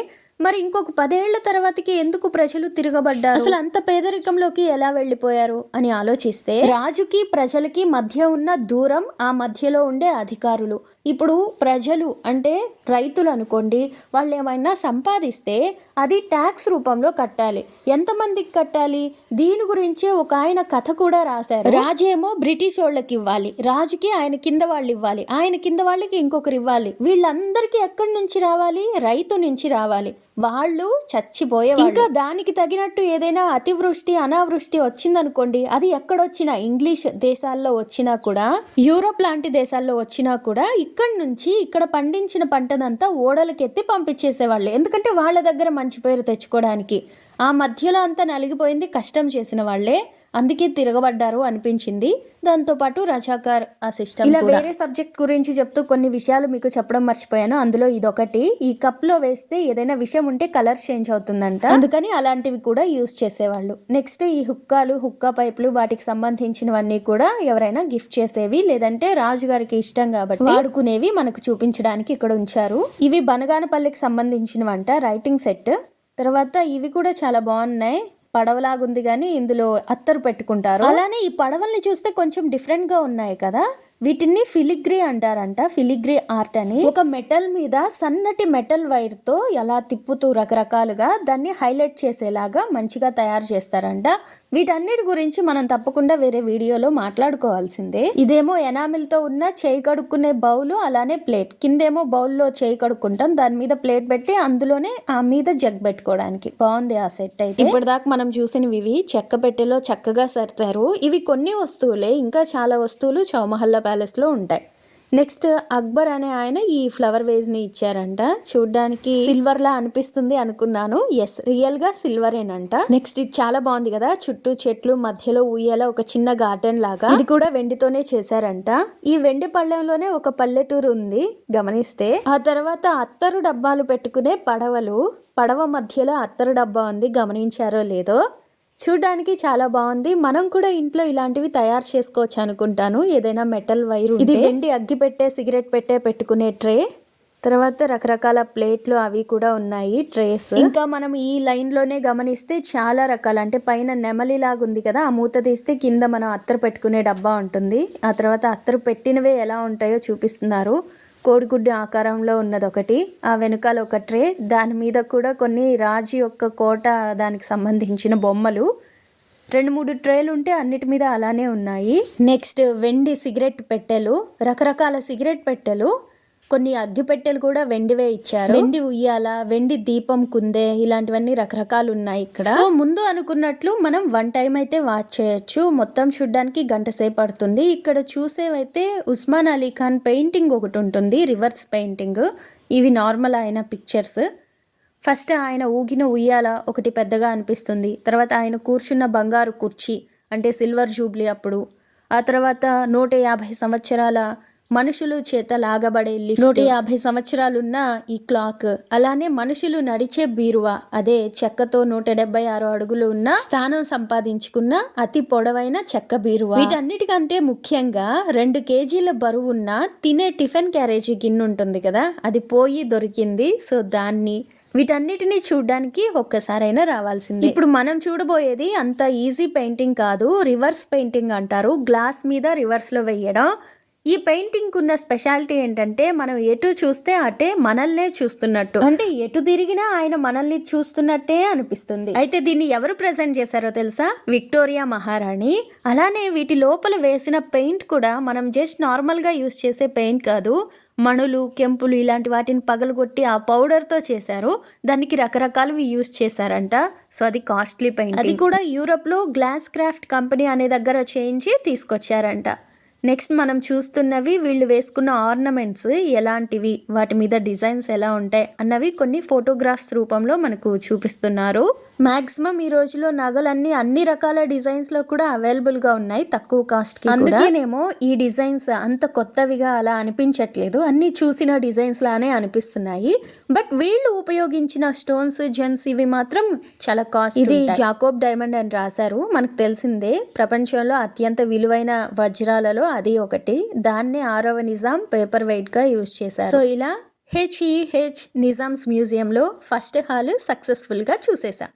మరి ఇంకొక 10 ఏళ్ల తర్వాతకి ఎందుకు ప్రజలు తిరగబడ్డారు, అసలు అంత పేదరికంలోకి ఎలా వెళ్ళిపోయారు అని ఆలోచిస్తే, రాజుకి ప్రజలకి మధ్య ఉన్న దూరం, ఆ మధ్యలో ఉండే అధికారులు. ఇప్పుడు ప్రజలు అంటే రైతులు అనుకోండి, వాళ్ళు ఏమైనా సంపాదిస్తే అది ట్యాక్స్ రూపంలో కట్టాలి. ఎంతమందికి కట్టాలి, దీని గురించే ఒక ఆయన కథ కూడా రాశారు. రాజేమో బ్రిటిష్ వాళ్ళకి ఇవ్వాలి, రాజుకి ఆయన కింద వాళ్ళు ఇవ్వాలి, ఆయన కింద వాళ్ళకి ఇంకొకరు ఇవ్వాలి. వీళ్ళందరికీ ఎక్కడి నుంచి రావాలి, రైతు నుంచి రావాలి. వాళ్ళు చచ్చిపోయేవాళ్ళు. ఇంకా దానికి తగినట్టు ఏదైనా అతివృష్టి అనావృష్టి వచ్చిందనుకోండి, అది ఎక్కడొచ్చినా, ఇంగ్లీష్ దేశాల్లో వచ్చినా కూడా, యూరోప్ లాంటి దేశాల్లో వచ్చినా కూడా, ఇక్కడి నుంచి ఇక్కడ పండించిన పంటనంతా ఓడలకెత్తి పంపించేసేవాళ్ళు. ఎందుకంటే వాళ్ళ దగ్గర మంచి పేరు తెచ్చుకోవడానికి. ఆ మధ్యలో అంతా నలిగిపోయింది కష్టం చేసిన వాళ్ళే, అందుకే తిరగబడ్డారు అనిపించింది. దాంతోపాటు రజాకార్ ఆ సిస్టమ్. ఇలా వేరే సబ్జెక్ట్ గురించి చెప్తూ కొన్ని విషయాలు మీకు చెప్పడం మర్చిపోయాను. అందులో ఇదొకటి. ఈ కప్ లో వేస్తే ఏదైనా విషయం ఉంటే కలర్ చేంజ్ అవుతుందంట, అందుకని అలాంటివి కూడా యూజ్ చేసేవాళ్ళు. నెక్స్ట్ ఈ హుక్కాలు, హుక్కా పైపులు, వాటికి సంబంధించినవన్నీ కూడా ఎవరైనా గిఫ్ట్ చేసేవి, లేదంటే రాజుగారికి ఇష్టం కాబట్టి వాడుకునేవి మనకు చూపించడానికి ఇక్కడ ఉంచారు. ఇవి బనగానపల్లికి సంబంధించినవంట, రైటింగ్ సెట్. తర్వాత ఇవి కూడా చాలా బాగున్నాయి. పడవలాగుంది కానీ ఇందులో అత్తరు పెట్టుకుంటారు. అలానే ఈ పడవల్ని చూస్తే కొంచెం డిఫరెంట్ గా ఉన్నాయి కదా. వీటిని ఫిలిగ్రీ అంటారంట, ఫిలిగ్రీ ఆర్ట్ అని. ఒక మెటల్ మీద సన్నటి మెటల్ వైర్ తో ఎలా తిప్పుతూ రకరకాలుగా దాన్ని హైలైట్ చేసేలాగా మంచిగా తయారు చేస్తారంట. వీటన్నిటి గురించి మనం తప్పకుండా వేరే వీడియోలో మాట్లాడుకోవాల్సిందే. ఇదేమో ఎనామిల్ తో ఉన్న చేయి కడుక్కునే బౌల్, అలానే ప్లేట్. కిందేమో బౌల్లో చేయి కడుక్కుంటాం, దాని మీద ప్లేట్ పెట్టి అందులోనే ఆ మీద జగ్ పెట్టుకోవడానికి. బాగుంది ఆ సెట్ అయితే. ఇప్పటిదాకా మనం చూసినవి ఇవి చెక్క పెట్టెలో చక్కగా సర్తారు. ఇవి కొన్ని వస్తువులే, ఇంకా చాలా వస్తువులు చౌమహల్లా ప్యాలెస్ లో ఉంటాయి. నెక్స్ట్ అక్బర్ అనే ఆయన ఈ ఫ్లవర్ వేజ్ ని ఇచ్చారంట. చూడ్డానికి సిల్వర్ లా అనిపిస్తుంది అనుకున్నాను. ఎస్, రియల్ గా సిల్వరేనంట. నెక్స్ట్ ఇది చాలా బాగుంది కదా, చుట్టూ చెట్లు, మధ్యలో ఉయ్యాల, ఒక చిన్న గార్డెన్ లాగా. ఇది కూడా వెండితోనే చేశారంట. ఈ వెండి పళ్ళెంలోనే ఒక పల్లెటూరు ఉంది గమనిస్తే. ఆ తర్వాత అత్తరు డబ్బాలు పెట్టుకునే పడవలు, పడవ మధ్యలో అత్తరు డబ్బా ఉంది, గమనించారో లేదో. చూడ్డానికి చాలా బాగుంది. మనం కూడా ఇంట్లో ఇలాంటివి తయారు చేసుకోవచ్చు అనుకుంటాను. ఏదైనా మెటల్ వైర్. ఇది వెండి అగ్గి పెట్టే, సిగరెట్ పెట్టే పెట్టుకునే ట్రే. తర్వాత రకరకాల ప్లేట్లు అవి కూడా ఉన్నాయి, ట్రేస్. ఇంకా మనం ఈ లైన్ లోనే గమనిస్తే చాలా రకాల, అంటే పైన నెమలి లాగా ఉంది కదా, ఆ మూత తీస్తే కింద మనం అత్తరు పెట్టుకునే డబ్బా ఉంటుంది. ఆ తర్వాత అత్తరు పెట్టినవే ఎలా ఉంటాయో చూపిస్తున్నారు. కోడిగుడ్డు ఆకారంలో ఉన్నది ఒకటి, ఆ వెనుకాల ఒక ట్రే, దాని మీద కూడా కొన్ని రాజు యొక్క కోట దానికి సంబంధించిన బొమ్మలు. 2-3 ట్రేలు ఉంటే అన్నిటి మీద అలానే ఉన్నాయి. నెక్స్ట్ వెండి సిగరెట్ పెట్టెలు, రకరకాల సిగరెట్ పెట్టెలు, కొన్ని అగ్గి పెట్టెలు కూడా వెండివే ఇచ్చారు. వెండి ఉయ్యాల, వెండి దీపం కుందే, ఇలాంటివన్నీ రకరకాలు ఉన్నాయి ఇక్కడ. సో ముందు అనుకున్నట్లు మనం 1 టైం అయితే వాచ్ చేయొచ్చు. మొత్తం చూడడానికి గంట సేపు పడుతుంది. ఇక్కడ చూసేవైతే ఉస్మాన్ అలీ ఖాన్ పెయింటింగ్ ఒకటి ఉంటుంది, రివర్స్ పెయింటింగ్. ఇవి నార్మల్ ఆయన పిక్చర్స్. ఫస్ట్ ఆయన ఊగిన ఉయ్యాల ఒకటి పెద్దగా అనిపిస్తుంది. తర్వాత ఆయన కూర్చున్న బంగారు కుర్చీ అంటే సిల్వర్ జూబ్లీ అప్పుడు. ఆ తర్వాత 150 సంవత్సరాల మనుషులు చేత లాగబడే లిఫ్ట్, 150 సంవత్సరాలున్న ఈ క్లాక్, అలానే మనుషులు నడిచే బీరువా, అదే చెక్కతో 176 అడుగులు ఉన్న స్థానం సంపాదించుకున్న అతి పొడవైన చెక్క బీరువా. వీటన్నిటికంటే ముఖ్యంగా 2 కేజీల బరువున్న తినే టిఫిన్ క్యారేజీ గిన్నె ఉంటుంది కదా, అది పోయి దొరికింది. సో దాన్ని వీటన్నిటిని చూడడానికి ఒక్కసారైనా రావాల్సిందే. ఇప్పుడు మనం చూడబోయేది అంత ఈజీ పెయింటింగ్ కాదు, రివర్స్ పెయింటింగ్ అంటారు. గ్లాస్ మీద రివర్స్ లో వేయడం. ఈ పెయింటింగ్ ఉన్న స్పెషాలిటీ ఏంటంటే మనం ఎటు చూస్తే అటే మనల్నే చూస్తున్నట్టు, అంటే ఎటు తిరిగినా ఆయన మనల్ని చూస్తున్నట్టే అనిపిస్తుంది. అయితే దీన్ని ఎవరు ప్రెజెంట్ చేశారో తెలుసా? విక్టోరియా మహారాణి. అలానే వీటి లోపల వేసిన పెయింట్ కూడా మనం జస్ట్ నార్మల్ గా యూస్ చేసే పెయింట్ కాదు, మణులు, కెంపులు ఇలాంటి వాటిని పగలగొట్టి ఆ పౌడర్తో చేశారు. దానికి రకరకాలవి యూజ్ చేశారంట. సో అది కాస్ట్లీ పెయింట్. అది కూడా యూరోప్లో గ్లాస్ క్రాఫ్ట్ కంపెనీ అనే దగ్గర చేయించి తీసుకొచ్చారంట. నెక్స్ట్ మనం చూస్తున్నవి వీళ్ళు వేసుకున్న ఆర్నమెంట్స్ ఎలాంటివి, వాటి మీద డిజైన్స్ ఎలా ఉంటాయి అన్నవి కొన్ని ఫోటోగ్రాఫ్స్ రూపంలో మనకు చూపిస్తున్నారు. మాక్సిమం ఈ రోజులో నగలన్నీ అన్ని రకాల డిజైన్స్ లో కూడా అవైలబుల్ గా ఉన్నాయి, తక్కువ కాస్ట్ కి. అందుకేనేమో ఈ డిజైన్స్ అంత కొత్తవిగా అలా అనిపించట్లేదు, అన్ని చూసిన డిజైన్స్ లానే అనిపిస్తున్నాయి. బట్ వీళ్ళు ఉపయోగించిన స్టోన్స్, జెమ్స్ ఇవి మాత్రం చాలా కాస్ట్. ఇది జాకోబ్ డైమండ్ అని రాశారు, మనకు తెలిసిందే. ప్రపంచంలో అత్యంత విలువైన వజ్రాలలో అది ఒకటి. దాన్నే 6వ నిజాం పేపర్ వెయిట్ గా యూజ్ చేశారు. సో ఇలా HEH నిజామ్స్ మ్యూజియం లో ఫస్ట్ హాల్ సక్సెస్ఫుల్ గా చూసేసాం.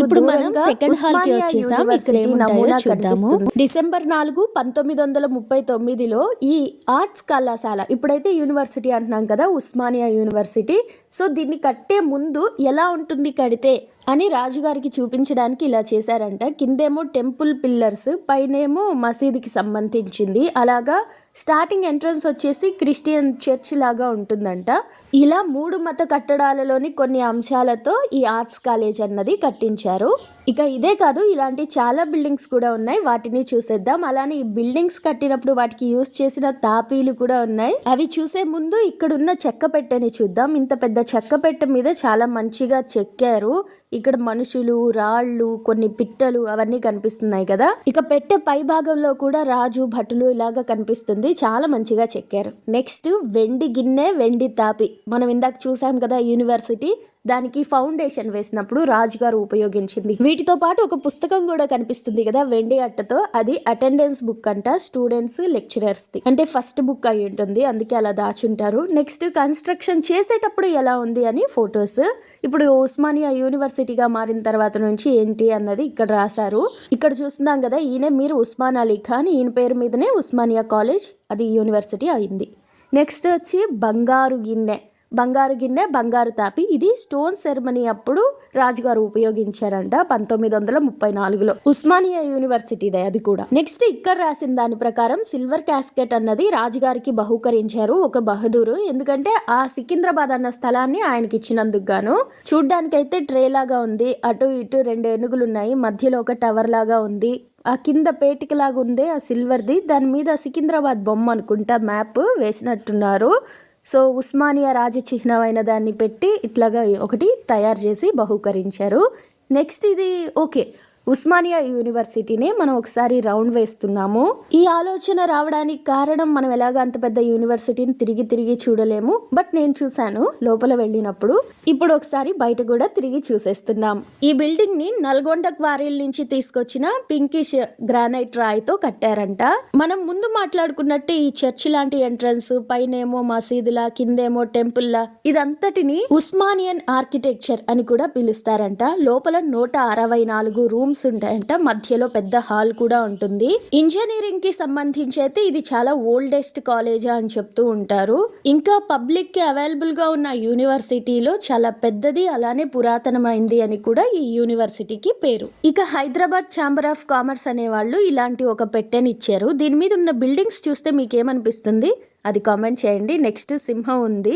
ఇప్పుడు మనం సెకండ్ హాల్ కి వచ్చేసాం. ఇక్కడ నమూనా కనిపిస్తుంది. డిసెంబర్ 4, 1939లో ఈ ఆర్ట్స్ కళాశాల, ఇప్పుడైతే యూనివర్సిటీ అంటున్నాం కదా, ఉస్మానియా యూనివర్సిటీ. సో దీన్ని కట్టే ముందు ఎలా ఉంటుంది కడితే అని రాజుగారికి చూపించడానికి ఇలా చేశారంట. కిందేమో టెంపుల్ పిల్లర్స్, పైనేమో మసీదుకి సంబంధించింది. అలాగా స్టార్టింగ్ ఎంట్రన్స్ వచ్చేసి క్రిస్టియన్ చర్చ్ లాగా ఉంటుందంట. ఇలా 3 మత కట్టడాలలోని కొన్ని అంశాలతో ఈ ఆర్ట్స్ కాలేజ్ అన్నది కట్టించారు. ఇక ఇదే కాదు, ఇలాంటి చాలా బిల్డింగ్స్ కూడా ఉన్నాయి, వాటిని చూసేద్దాం. అలానే ఈ బిల్డింగ్స్ కట్టినప్పుడు వాటికి యూజ్ చేసిన తాపీలు కూడా ఉన్నాయి. అవి చూసే ముందు ఇక్కడున్న చెక్క పెట్టెని చూద్దాం. ఇంత పెద్ద చెక్క పెట్టె మీద చాలా మంచిగా చెక్కారు. ఇక్కడ మనుషులు, రాళ్ళు, కొన్ని పిట్టలు అవన్నీ కనిపిస్తున్నాయి కదా. ఇక పెట్టె పై భాగంలో కూడా రాజు, భటులు ఇలాగా కనిపిస్తుంది. చాలా మంచిగా చెక్కారు. నెక్స్ట్ వెండి గిన్నె, వెండి తాపి. మనం ఇందాక చూసాం కదా యూనివర్సిటీ, దానికి ఫౌండేషన్ వేసినప్పుడు రాజుగారు ఉపయోగించింది. వీటితో పాటు ఒక పుస్తకం కూడా కనిపిస్తుంది కదా వెండి అట్టతో, అది అటెండెన్స్ బుక్ అంట, స్టూడెంట్స్, లెక్చరర్స్ ది. అంటే ఫస్ట్ బుక్ అయి ఉంటుంది, అందుకే అలా దాచుంటారు. నెక్స్ట్ కన్స్ట్రక్షన్ చేసేటప్పుడు ఎలా ఉంది అని ఫొటోస్. ఇప్పుడు ఉస్మానియా యూనివర్సిటీగా మారిన తర్వాత నుంచి ఏంటి అన్నది ఇక్కడ రాశారు. ఇక్కడ చూస్తున్నాం కదా, ఈయన మీరు ఉస్మాన్ అలీ ఖాన్, ఈయన పేరు మీదనే ఉస్మానియా కాలేజ్ అది యూనివర్సిటీ అయింది. నెక్స్ట్ వచ్చి బంగారు గిన్నె, బంగారు గిన్నె, బంగారు తాపి. ఇది స్టోన్ సెరమనీ అప్పుడు రాజుగారు ఉపయోగించారంట 1934లో. ఉస్మానియా యూనివర్సిటీదే అది కూడా. నెక్స్ట్ ఇక్కడ రాసిన దాని ప్రకారం సిల్వర్ క్యాస్కెట్ అన్నది రాజుగారికి బహుకరించారు ఒక బహదూరు. ఎందుకంటే ఆ సికింద్రాబాద్ అన్న స్థలాన్ని ఆయనకి ఇచ్చినందుకు గాను. చూడ్డానికైతే ట్రే లాగా ఉంది, అటు ఇటు 2 ఏనుగులు ఉన్నాయి, మధ్యలో ఒక టవర్ లాగా ఉంది. ఆ కింద పేటిక లాగా ఉంది ఆ సిల్వర్ది, దాని మీద సికింద్రాబాద్ బొమ్మ అనుకుంటా మ్యాప్ వేసినట్టున్నారు. సో ఉస్మానియా రాజ చిహ్నమైన దాన్ని పెట్టి ఇట్లాగా ఒకటి తయారు చేసి బహుకరించారు. నెక్స్ట్ ఇది ఓకే, ఉస్మానియా యూనివర్సిటీనే మనం ఒకసారి రౌండ్ వేస్తున్నాము. ఈ ఆలోచన రావడానికి కారణం మనం ఎలాగ అంత పెద్ద యూనివర్సిటీని తిరిగి చూడలేము, బట్ నేను చూశాను లోపల వెళ్ళినప్పుడు. ఇప్పుడు ఒకసారి బయట కూడా తిరిగి చూసేస్తున్నాం. ఈ బిల్డింగ్ ని నల్గొండ క్వారీల నుంచి తీసుకొచ్చిన పింకిష్ గ్రానైట్ రాయితో కట్టారంట. మనం ముందు మాట్లాడుకున్నట్టు ఈ చర్చ్ లాంటి ఎంట్రన్స్, పైనేమో మసీదులా, కిందేమో టెంపుల్లా, ఇదంతటిని ఉస్మానియన్ ఆర్కిటెక్చర్ అని కూడా పిలుస్తారంట. లోపల 164 రూమ్ రూమ్స్ ఉంటాయంట, మధ్యలో పెద్ద హాల్ కూడా ఉంటుంది. ఇంజనీరింగ్ కి సంబంధించి అయితే ఇది చాలా ఓల్డెస్ట్ కాలేజ్ అని చెప్తూ ఉంటారు. ఇంకా పబ్లిక్ కి అవైలబుల్ గా ఉన్న యూనివర్సిటీలో చాలా పెద్దది, అలానే పురాతనమైంది అని కూడా ఈ యూనివర్సిటీకి పేరు. ఇక హైదరాబాద్ ఛాంబర్ ఆఫ్ కామర్స్ అనే వాళ్ళు ఇలాంటి ఒక పెట్టెని ఇచ్చారు. దీని మీద ఉన్న బిల్డింగ్స్ చూస్తే మీకేమనిపిస్తుంది అది కామెంట్ చేయండి. నెక్స్ట్ సింహం ఉంది,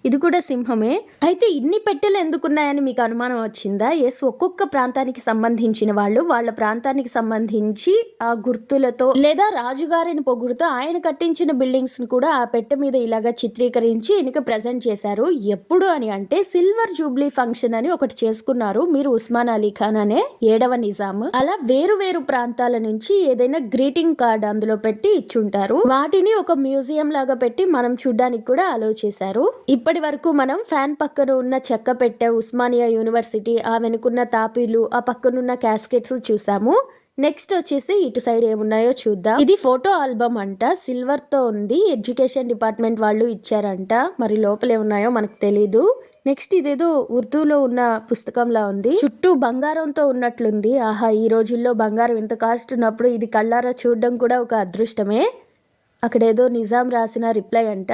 ఇది కూడా సింహమే. అయితే ఇన్ని పెట్టెలు ఎందుకున్నాయని మీకు అనుమానం వచ్చిందా? ఎస్, ఒక్కొక్క ప్రాంతానికి సంబంధించిన వాళ్ళు వాళ్ళ ప్రాంతానికి సంబంధించి ఆ గుర్తులతో లేదా రాజుగారిని పొగుడుతూ ఆయన కట్టించిన బిల్డింగ్స్ ని కూడా ఆ పెట్టె మీద ఇలాగా చిత్రీకరించి వెనుక ప్రజెంట్ చేశారు. ఎప్పుడు అని అంటే సిల్వర్ జూబ్లీ ఫంక్షన్ అని ఒకటి చేసుకున్నారు మీరు ఉస్మాన్ అలీ ఖాన్ అనే 7వ నిజాం. అలా వేరు వేరు ప్రాంతాల నుంచి ఏదైనా గ్రీటింగ్ కార్డ్ అందులో పెట్టి ఇచ్చుంటారు. వాటిని ఒక మ్యూజియం లాగా పెట్టి మనం చూడ్డానికి కూడా అలో చేశారు. ఇప్పటి వరకు మనం ఫ్యాన్ పక్కన ఉన్న చెక్క పెట్టె, ఉస్మానియా యూనివర్సిటీ, ఆ వెనుకున్న తాపీలు, ఆ పక్కనున్న క్యాస్కెట్స్ చూసాము. నెక్స్ట్ వచ్చేసి ఇటు సైడ్ ఏమున్నాయో చూద్దాం. ఇది ఫోటో ఆల్బమ్ అంట, సిల్వర్ తో ఉంది. ఎడ్యుకేషన్ డిపార్ట్మెంట్ వాళ్ళు ఇచ్చారంట, మరి లోపల ఏమున్నాయో మనకు తెలీదు. నెక్స్ట్ ఇదేదో ఉర్దూలో ఉన్న పుస్తకంలా ఉంది, చుట్టూ బంగారంతో ఉన్నట్లుంది. ఆహా, ఈ రోజుల్లో బంగారం ఇంత కాస్ట్ ఉన్నప్పుడు ఇది కళ్ళారా చూడడం కూడా ఒక అదృష్టమే. అక్కడేదో నిజాం రాసిన రిప్లై అంట.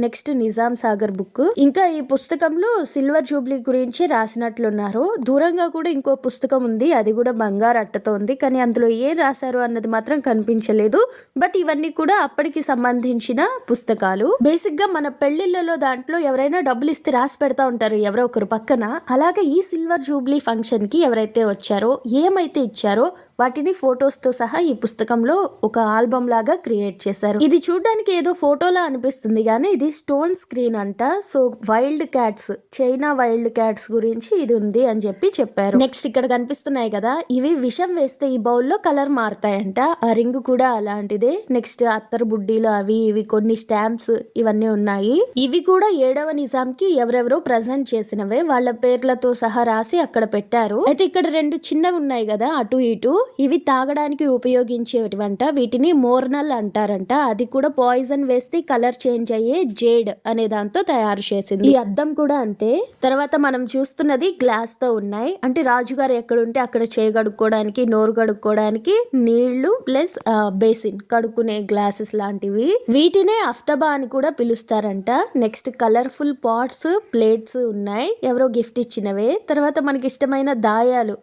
Next Nizam Sagar book. ఇంకా ఈ పుస్తకంలో సిల్వర్ జూబ్లీ గురించి రాసినట్లున్నారు. దూరంగా కూడా ఇంకో పుస్తకం ఉంది, అది కూడా బంగారు అట్టతో ఉంది, కానీ అందులో ఏం రాశారు అన్నది మాత్రం కనిపించలేదు. బట్ ఇవన్నీ కూడా అప్పటికి సంబంధించిన పుస్తకాలు. బేసిక్ గా మన పెళ్లిళ్లలో దాంట్లో ఎవరైనా డబ్బులు ఇస్తే రాసి పెడతా ఉంటారు ఎవరో ఒకరు పక్కన. అలాగే ఈ సిల్వర్ జూబ్లీ ఫంక్షన్ కి ఎవరైతే వచ్చారో, ఏమైతే ఇచ్చారో వాటిని ఫొటోస్ తో సహా ఈ పుస్తకంలో ఒక ఆల్బమ్ లాగా క్రియేట్ చేశారు. ఇది చూడడానికి ఏదో ఫోటోలా అనిపిస్తుంది కానీ ఇది స్టోన్ స్క్రీన్ అంట. So wild cats, China wild cats గురించి ఇది ఉంది అని చెప్పారు. నెక్స్ట్ ఇక్కడ కనిపిస్తున్నాయి కదా, ఇవి విషం వేస్తే ఈ బౌల్లో కలర్ మారుతాయంట. ఆ రింగ్ కూడా అలాంటిదే. నెక్స్ట్ అత్తరు బుడ్డీలు, అవి ఇవి కొన్ని స్టాంప్స్ ఇవన్నీ ఉన్నాయి. ఇవి కూడా 7వ నిజాంకి ఎవరెవరో ప్రజెంట్ చేసినవే, వాళ్ళ పేర్లతో సహా రాసి అక్కడ పెట్టారు. అయితే ఇక్కడ 2 చిన్నవి ఉన్నాయి కదా అటు ఇటు, ఇవి తాగడానికి ఉపయోగించేటివంట. వీటిని మోర్నల్ అంటారంట. అది కూడా పాయిజన్ వేస్తే కలర్ చేంజ్ అయ్యే జేడ్ అనే దాంతో తయారు చేసింది. ఈ అద్దం కూడా అంతే. తర్వాత మనం చూస్తున్నది గ్లాస్ తో ఉన్నాయి, అంటే రాజుగారు ఎక్కడుంటే అక్కడ చేయగడుక్కోవడానికి, నోరు కడుక్కోవడానికి నీళ్లు ప్లస్ బేసిన్ కడుక్కునే గ్లాసెస్ లాంటివి. వీటినే అఫ్తబా అని కూడా పిలుస్తారంట. నెక్స్ట్ కలర్ఫుల్ పాట్స్, ప్లేట్స్ ఉన్నాయి, ఎవరో గిఫ్ట్ ఇచ్చినవే. తర్వాత మనకి ఇష్టమైన దాయాలు,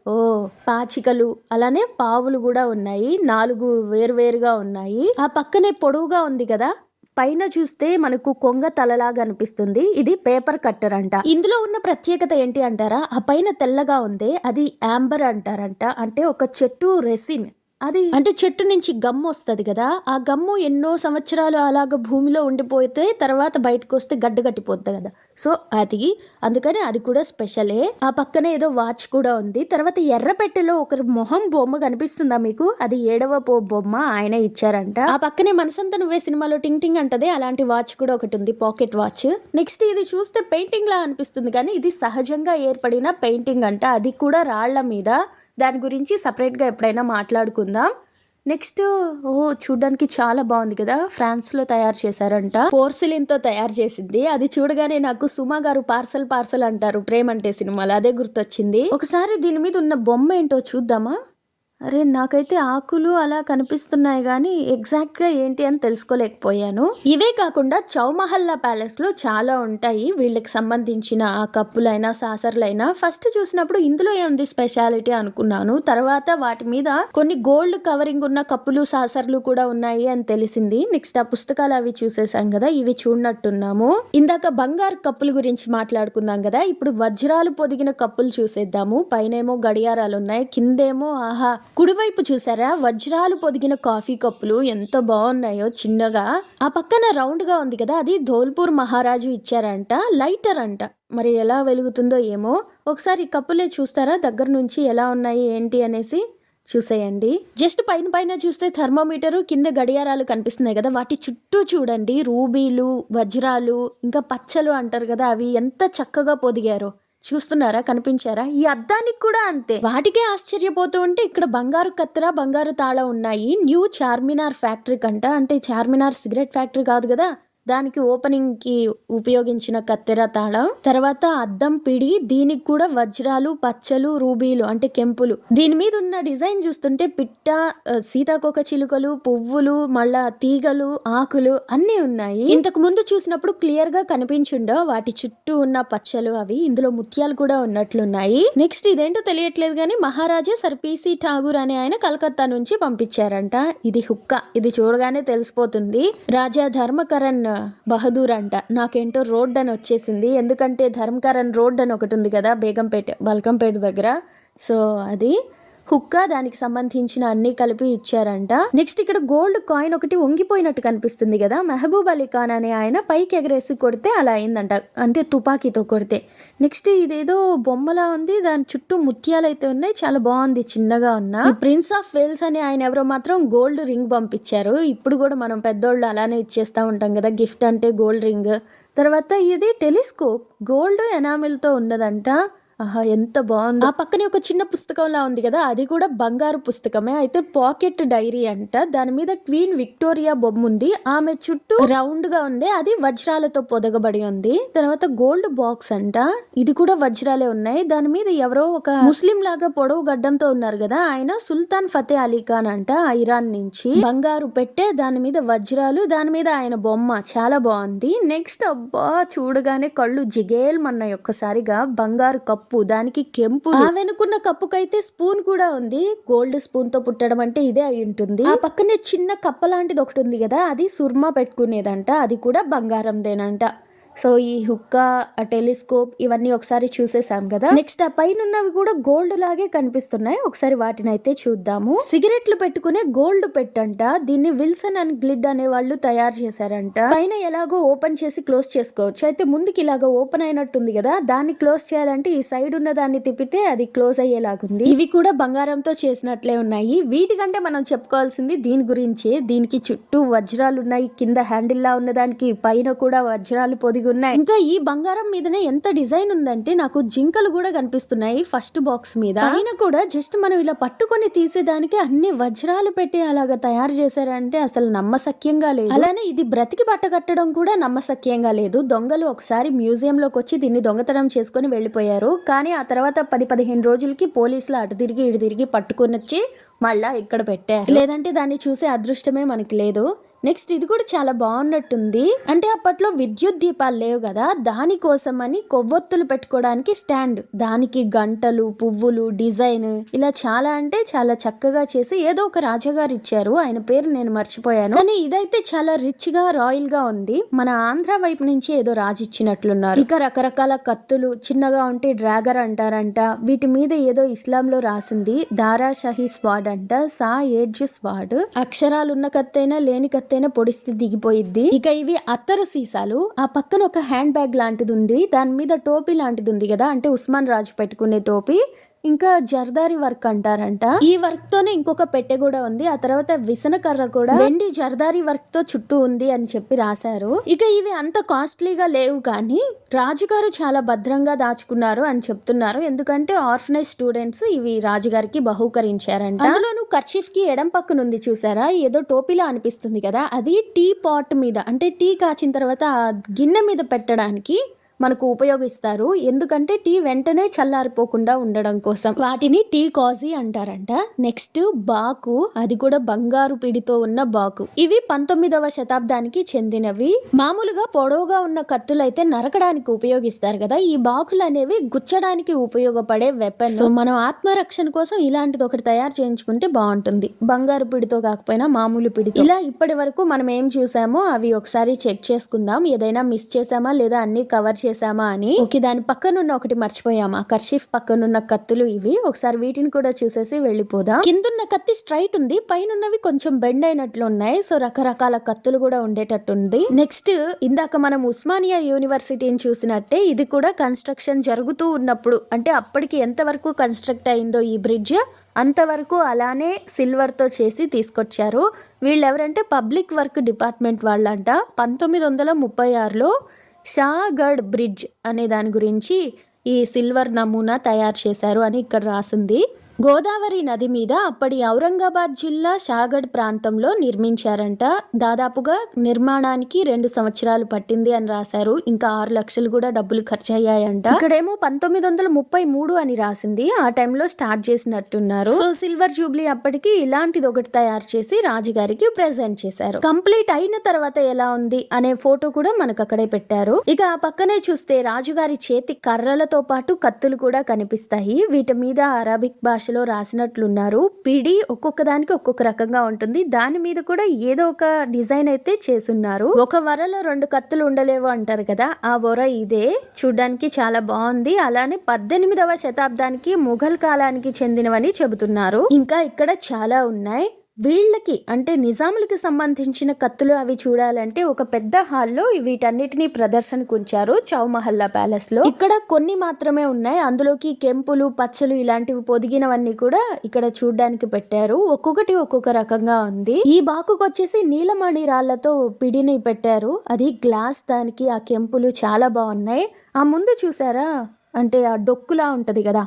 పాచికలు, అలానే పావులు కూడా ఉన్నాయి. 4 వేరువేరుగా ఉన్నాయి. ఆ పక్కనే పొడవుగా ఉంది కదా, పైన చూస్తే మనకు కొంగ తలలాగా అనిపిస్తుంది. ఇది పేపర్ కట్టర్ అంట. ఇందులో ఉన్న ప్రత్యేకత ఏంటి అంటారా, ఆ పైన తెల్లగా ఉంది అది యాంబర్ అంటారంట. అంటే ఒక చెట్టు రెసిన్, అది అంటే చెట్టు నుంచి గమ్ము వస్తుంది కదా, ఆ గమ్ము ఎన్నో సంవత్సరాలు అలాగ భూమిలో ఉండిపోతే తర్వాత బయటకు వస్తే గడ్డ కట్టిపోద్ది కదా, సో అది అందుకని అది కూడా స్పెషలే. ఆ పక్కనే ఏదో వాచ్ కూడా ఉంది. తర్వాత ఎర్ర పెట్టెలో ఒకరి మొహం బొమ్మ కనిపిస్తుందా మీకు, అది 7వ బొమ్మ ఆయన ఇచ్చారంట. ఆ పక్కనే మనసంతా నువ్వే సినిమాలో టింగ్ టింగ్ అంటదే అలాంటి వాచ్ కూడా ఒకటి ఉంది, పాకెట్ వాచ్. నెక్స్ట్ ఇది చూస్తే పెయింటింగ్ లా అనిపిస్తుంది కానీ ఇది సహజంగా ఏర్పడిన పెయింటింగ్ అంట, అది కూడా రాళ్ల మీద. దాని గురించి సపరేట్గా ఎప్పుడైనా మాట్లాడుకుందాం. నెక్స్ట్ చూడడానికి చాలా బాగుంది కదా, ఫ్రాన్స్ లో తయారు చేశారంట, పోర్సిలిన్ తో తయారు చేసింది. అది చూడగానే నాకు సుమా గారు పార్సల్ అంటారు ప్రేమ అంటే సినిమాలో, అదే గుర్తొచ్చింది. ఒకసారి దీని మీద ఉన్న బొమ్మ ఏంటో చూద్దామా. అరే నాకైతే ఆకులు అలా కనిపిస్తున్నాయి కానీ ఎగ్జాక్ట్ గా ఏంటి అని తెలుసుకోలేకపోయాను. ఇవే కాకుండా చౌమహల్లా ప్యాలెస్ లో చాలా ఉంటాయి వీళ్ళకి సంబంధించిన ఆ కప్పులైనా సాసర్లైనా. ఫస్ట్ చూసినప్పుడు ఇందులో ఏముంది స్పెషాలిటీ అనుకున్నాను, తర్వాత వాటి మీద కొన్ని గోల్డ్ కవరింగ్ ఉన్న కప్పులు సాసర్లు కూడా ఉన్నాయి అని తెలిసింది. నెక్స్ట్ ఆ పుస్తకాలు అవి చూసేసాం కదా, ఇవి చూడనట్టున్నాము. ఇందాక బంగారు కప్పుల గురించి మాట్లాడుకుందాం కదా, ఇప్పుడు వజ్రాలు పొదిగిన కప్పులు చూసేద్దాము. పైనేమో గడియారాలు ఉన్నాయి, కిందేమో ఆహా కుడివైపు చూసారా వజ్రాలు పొదిగిన కాఫీ కప్పులు ఎంత బాగున్నాయో చిన్నగా. ఆ పక్కన రౌండ్ గా ఉంది కదా, అది ధోల్పూర్ మహారాజు ఇచ్చారంట, లైటర్ అంట. మరి ఎలా వెలుగుతుందో ఏమో. ఒకసారి కప్పులే చూస్తారా దగ్గర నుంచి ఎలా ఉన్నాయి ఏంటి అనేసి చూసేయండి. జస్ట్ పైన చూస్తే థర్మోమీటరు, కింద గడియారాలు కనిపిస్తున్నాయి కదా, వాటి చుట్టూ చూడండి రూబీలు, వజ్రాలు, ఇంకా పచ్చలు అంటారు కదా, అవి ఎంత చక్కగా పొదిగారో చూస్తున్నారా, కనిపించారా. ఈ అద్దానికి కూడా అంతే. వాటికే ఆశ్చర్యపోతూ ఉంటే ఇక్కడ బంగారు కత్తెర, బంగారు తాళ ఉన్నాయి. న్యూ చార్మినార్ ఫ్యాక్టరీ కంట, అంటే చార్మినార్ సిగరెట్ ఫ్యాక్టరీ కాదు కదా, దానికి ఓపెనింగ్ కి ఉపయోగించిన కత్తెర తాళం, తర్వాత అద్దం పిడి, దీనికి కూడా వజ్రాలు, పచ్చలు, రూబీలు అంటే కెంపులు. దీని మీద ఉన్న డిజైన్ చూస్తుంటే పిట్ట, సీతాకోక చిలుకలు, పువ్వులు, మళ్ళా తీగలు, ఆకులు అన్నీ ఉన్నాయి. ఇంతకు ముందు చూసినప్పుడు క్లియర్ గా కనిపించుండో వాటి చుట్టూ ఉన్న పచ్చలు అవి. ఇందులో ముత్యాలు కూడా ఉన్నట్లున్నాయి. నెక్స్ట్ ఇదేంటో తెలియట్లేదు కానీ మహారాజా సర్ పిసి ఠాగూర్ అనే ఆయన కలకత్తా నుంచి పంపించారంట. ఇది హుక్కా, ఇది చూడగానే తెలిసిపోతుంది. రాజా ధర్మకరణ్ బహదూర్ అంట. నాకేంటో రోడ్ అని వచ్చేసింది, ఎందుకంటే ధర్మకరణ్ రోడ్ అని ఒకటి ఉంది కదా బేగంపేట బల్కంపేట దగ్గర. సో అది హుక్కా, దానికి సంబంధించిన అన్ని కలిపి ఇచ్చారంట. నెక్స్ట్ ఇక్కడ గోల్డ్ కాయిన్ ఒకటి వంగిపోయినట్టు కనిపిస్తుంది కదా. మెహబూబ్ అలీ ఖాన్ అనే ఆయన పైకి ఎగరేసి కొడితే అలా అయిందంట, అంటే తుపాకీతో కొడితే. నెక్స్ట్ ఇదేదో బొమ్మలా ఉంది, దాని చుట్టూ ముత్యాలు అయితే ఉన్నాయి, చాలా బాగుంది చిన్నగా ఉన్న. ప్రిన్స్ ఆఫ్ వేల్స్ అనే ఆయన ఎవరో మాత్రం గోల్డ్ రింగ్ పంపించారు. ఇప్పుడు కూడా మనం పెద్దోళ్ళు అలానే ఇచ్చేస్తా ఉంటాం కదా గిఫ్ట్ అంటే గోల్డ్ రింగ్. తర్వాత ఇది టెలిస్కోప్ గోల్డ్ ఎనామిల్ తో ఉన్నదంట. ఆహా, ఎంత బాగుంది. ఆ పక్కనే ఒక చిన్న పుస్తకంలా ఉంది కదా, అది కూడా బంగారు పుస్తకమే, అయితే పాకెట్ డైరీ అంట. దాని మీద క్వీన్ విక్టోరియా బొమ్మ ఉంది, ఆమె చుట్టూ రౌండ్ గా ఉంది, అది వజ్రాలతో పొదగబడి ఉంది. తర్వాత గోల్డ్ బాక్స్ అంట, ఇది కూడా వజ్రాలే ఉన్నాయి. దాని మీద ఎవరో ఒక ముస్లిం లాగా పొడవు గడ్డంతో ఉన్నారు కదా, ఆయన సుల్తాన్ ఫతే అలీ ఖాన్ అంట, ఇరాన్ నుంచి. బంగారు పెట్టే, దాని మీద వజ్రాలు, దాని మీద ఆయన బొమ్మ, చాలా బాగుంది. నెక్స్ట్ అబ్బా చూడగానే కళ్ళు జిగేల్మన్నాయి ఒక్కసారిగా. బంగారు కప్పు, దానికి కెంపు, ఆ వెనుకున్న కప్పుకైతే స్పూన్ కూడా ఉంది. గోల్డ్ స్పూన్ తో పుట్టడం అంటే ఇదే అయి ఉంటుంది. ఆ పక్కనే చిన్న కప్ప లాంటిది ఒకటి ఉంది కదా, అది సుర్మా పెట్టుకునేదంట, అది కూడా బంగారందేనంట. సో ఈ హుక్కా, టెలిస్కోప్ ఇవన్నీ ఒకసారి చూసేసాం కదా. నెక్స్ట్ ఆ పైన ఉన్నవి కూడా గోల్డ్ లాగే కనిపిస్తున్నాయి, ఒకసారి వాటిని అయితే చూద్దాము. సిగరెట్లు పెట్టుకునే గోల్డ్ పెట్టంట, దీన్ని విల్సన్ అండ్ గ్లిడ్ అనే వాళ్ళు తయారు చేశారంట. పైన ఎలాగో ఓపెన్ చేసి క్లోజ్ చేసుకోవచ్చు, అయితే ముందుకి ఇలాగో ఓపెన్ అయినట్టుంది కదా, దాన్ని క్లోజ్ చేయాలంటే ఈ సైడ్ ఉన్న దాన్ని తిప్పితే అది క్లోజ్ అయ్యేలాగుంది. ఇవి కూడా బంగారంతో చేసినట్లే ఉన్నాయి. వీటికంటే మనం చెప్పుకోవాల్సింది దీని గురించే. దీనికి చుట్టూ వజ్రాలు ఉన్నాయి, కింద హ్యాండిల్ లా ఉన్న దానికి పైన కూడా వజ్రాలు పొదిగి ఉన్నాయి. ఇంకా ఈ బంగారం మీదనే ఎంత డిజైన్ ఉందంటే నాకు జింకలు కూడా కనిపిస్తున్నాయి ఫస్ట్ బాక్స్ మీద. పైన కూడా జస్ట్ మనం ఇలా పట్టుకొని తీసేదానికి అన్ని వజ్రాలు పెట్టి అలాగా తయారు చేశారంటే అసలు నమ్మశక్యంగా లేదు. అలానే ఇది బ్రతికి బట్ట కట్టడం కూడా నమ్మశక్యంగా లేదు. దొంగలు ఒకసారి మ్యూజియం లోకి వచ్చి దీన్ని దొంగతనం చేసుకుని వెళ్లిపోయారు, కానీ ఆ తర్వాత 10-15 రోజులకి పోలీసులు అటు తిరిగి ఇటు తిరిగి పట్టుకొని వచ్చి మళ్ళా ఇక్కడ పెట్టారు. లేదంటే దాన్ని చూసే అదృష్టమే మనకి లేదు. నెక్స్ట్ ఇది కూడా చాలా బాగున్నట్టుంది, అంటే అప్పట్లో విద్యుత్ దీపాలు లేవు కదా, దానికోసం అని కొవ్వొత్తులు పెట్టుకోవడానికి స్టాండ్, దానికి గంటలు, పువ్వులు, డిజైన్ ఇలా చాలా అంటే చాలా చక్కగా చేసి ఏదో ఒక రాజాగారు ఇచ్చారు, ఆయన పేరు నేను మర్చిపోయాను. కానీ ఇదైతే చాలా రిచ్ గా రాయల్ గా ఉంది, మన ఆంధ్ర వైపు నుంచి ఏదో రాజు ఇచ్చినట్లున్నారు. ఇక రకరకాల కత్తులు, చిన్నగా ఉంటే డ్రాగర్ అంటారంట, వీటి మీద ఏదో ఇస్లాం లో రాసింది దారా షాహీ స్వాడ్ అంట, సా ఏడ్జ్ స్వాడ్. అక్షరాలున్న కత్తైనా లేని కత్తైనా పొడిస్తే దిగిపోయిద్ది. ఇక ఇవి అత్తరు సీసాలు, ఆ పక్కన ఒక హ్యాండ్ బ్యాగ్ లాంటిది ఉంది, దాని మీద టోపీ లాంటిది ఉంది కదా, అంటే ఉస్మాన్ రాజు పెట్టుకునే టోపీ. ఇంకా జర్దారి వర్క్ అంటారంట, ఈ వర్క్ తోనే ఇంకొక పెట్టె కూడా ఉంది. ఆ తర్వాత విసనకర్ర కూడా వెండి జర్దారి వర్క్ తో చుట్టూ ఉంది అని చెప్పి రాశారు. ఇక ఇవి అంత కాస్ట్లీగా లేవు, కానీ రాజుగారు చాలా భద్రంగా దాచుకున్నారు అని చెప్తున్నారు, ఎందుకంటే ఆర్ఫనేజ్ స్టూడెంట్స్ ఇవి రాజుగారికి బహూకరించారంట. అందులోను కర్చీఫ్ కి ఎడం పక్కన ఉంది చూసారా, ఏదో టోపీలా అనిపిస్తుంది కదా, అది టీ పాట్ మీద, అంటే టీ కాచిన తర్వాత ఆ గిన్నె మీద పెట్టడానికి మనకు ఉపయోగిస్తారు, ఎందుకంటే టీ వెంటనే చల్లారిపోకుండా ఉండడం కోసం. వాటిని టీ కాజీ అంటారంట. నెక్స్ట్ బాకు, అది కూడా బంగారు పిడితో ఉన్న బాకు. ఇవి 19వ శతాబ్దానికి చెందినవి. మామూలుగా పొడవుగా ఉన్న కత్తులైతే నరకడానికి ఉపయోగిస్తారు కదా, ఈ బాకులు అనేవి గుచ్చడానికి ఉపయోగపడే వెపన్. సో మనం ఆత్మరక్షణ కోసం ఇలాంటిది ఒకటి తయారు చేయించుకుంటే బాగుంటుంది, బంగారు పిడితో కాకపోయినా మామూలు పిడితో. ఇలా ఇప్పటి వరకు మనం ఏం చూసామో అవి ఒకసారి చెక్ చేసుకుందాం, ఏదైనా మిస్ చేసామా లేదా అన్ని కవర్ చేసామా అని. ఓకే, దాని పక్కనున్న ఒకటి మర్చిపోయామా, కర్చీఫ్ పక్కనున్న కత్తులు ఇవి, ఒకసారి వీటిని కూడా చూసేసి వెళ్ళిపోదాం. కిందున్న కత్తి స్ట్రైట్ ఉంది, పైనున్నవి కొంచెం బెండ్ అయినట్లు ఉన్నాయి, సో రకరకాల కత్తులు కూడా ఉండేటట్టుంది. నెక్స్ట్ ఇందాక మనం ఉస్మానియా యూనివర్సిటీని చూసినట్టే ఇది కూడా కన్స్ట్రక్షన్ జరుగుతూ ఉన్నప్పుడు, అంటే అప్పటికి ఎంత వరకు కన్స్ట్రక్ట్ అయిందో ఈ బ్రిడ్జ్ అంతవరకు అలానే సిల్వర్తో చేసి తీసుకొచ్చారు. వీళ్ళెవరంటే పబ్లిక్ వర్క్ డిపార్ట్మెంట్ వాళ్ళంట. 1936లో షాగఢ్ బ్రిడ్జ్ అనే దాని గురించి ఈ సిల్వర్ నమూనా తయారు చేశారు అని ఇక్కడ రాసింది. గోదావరి నది మీద అప్పటి ఔరంగాబాద్ జిల్లా షాగఢ్ ప్రాంతంలో నిర్మించారంట. దాదాపుగా నిర్మాణానికి 2 సంవత్సరాలు పట్టింది అని రాశారు. ఇంకా 6 లక్షలు కూడా డబ్బులు ఖర్చు అయ్యాయంట. ఇక్కడేమో 1933 అని రాసింది. ఆ టైంలో స్టార్ట్ చేసినట్టున్నారు. సో సిల్వర్ జూబ్లీ అప్పటికి ఇలాంటిది ఒకటి తయారు చేసి రాజుగారికి ప్రెజెంట్ చేశారు. కంప్లీట్ అయిన తర్వాత ఎలా ఉంది అనే ఫోటో కూడా మనకు అక్కడే పెట్టారు. ఇక ఆ పక్కనే చూస్తే రాజుగారి చేతి కర్రలతో పాటు కత్తులు కూడా కనిపిస్తాయి. వీటి మీద అరబిక్ భాషలో రాసినట్లున్నారు. పిడి ఒక్కొక్క దానికి ఒక్కొక్క రకంగా ఉంటుంది. దాని మీద కూడా ఏదో ఒక డిజైన్ అయితే చేసున్నారు. ఒక వరలో 2 కత్తులు ఉండలేవు అంటారు కదా, ఆ వర ఇదే. చూడ్డానికి చాలా బాగుంది. అలానే 18వ శతాబ్దానికి ముఘల్ కాలానికి చెందినవని చెబుతున్నారు. ఇంకా ఇక్కడ చాలా ఉన్నాయి. వీళ్ళకి అంటే నిజాములకి సంబంధించిన కత్తులు అవి చూడాలంటే ఒక పెద్ద హాల్లో వీటన్నిటిని ప్రదర్శనకు ఉంచారు చౌమహల్లా ప్యాలెస్ లో. ఇక్కడ కొన్ని మాత్రమే ఉన్నాయి. అందులోకి కెంపులు, పచ్చలు ఇలాంటివి పొదిగినవన్నీ కూడా ఇక్కడ చూడ్డానికి పెట్టారు. ఒక్కొక్కటి ఒక్కొక్క రకంగా ఉంది. ఈ బాకుకు వచ్చేసి నీలమణి రాళ్లతో పిడిని పెట్టారు. అది గ్లాస్. దానికి ఆ కెంపులు చాలా బాగున్నాయి. ఆ ముందు చూసారా, అంటే ఆ డొక్కులా ఉంటది కదా,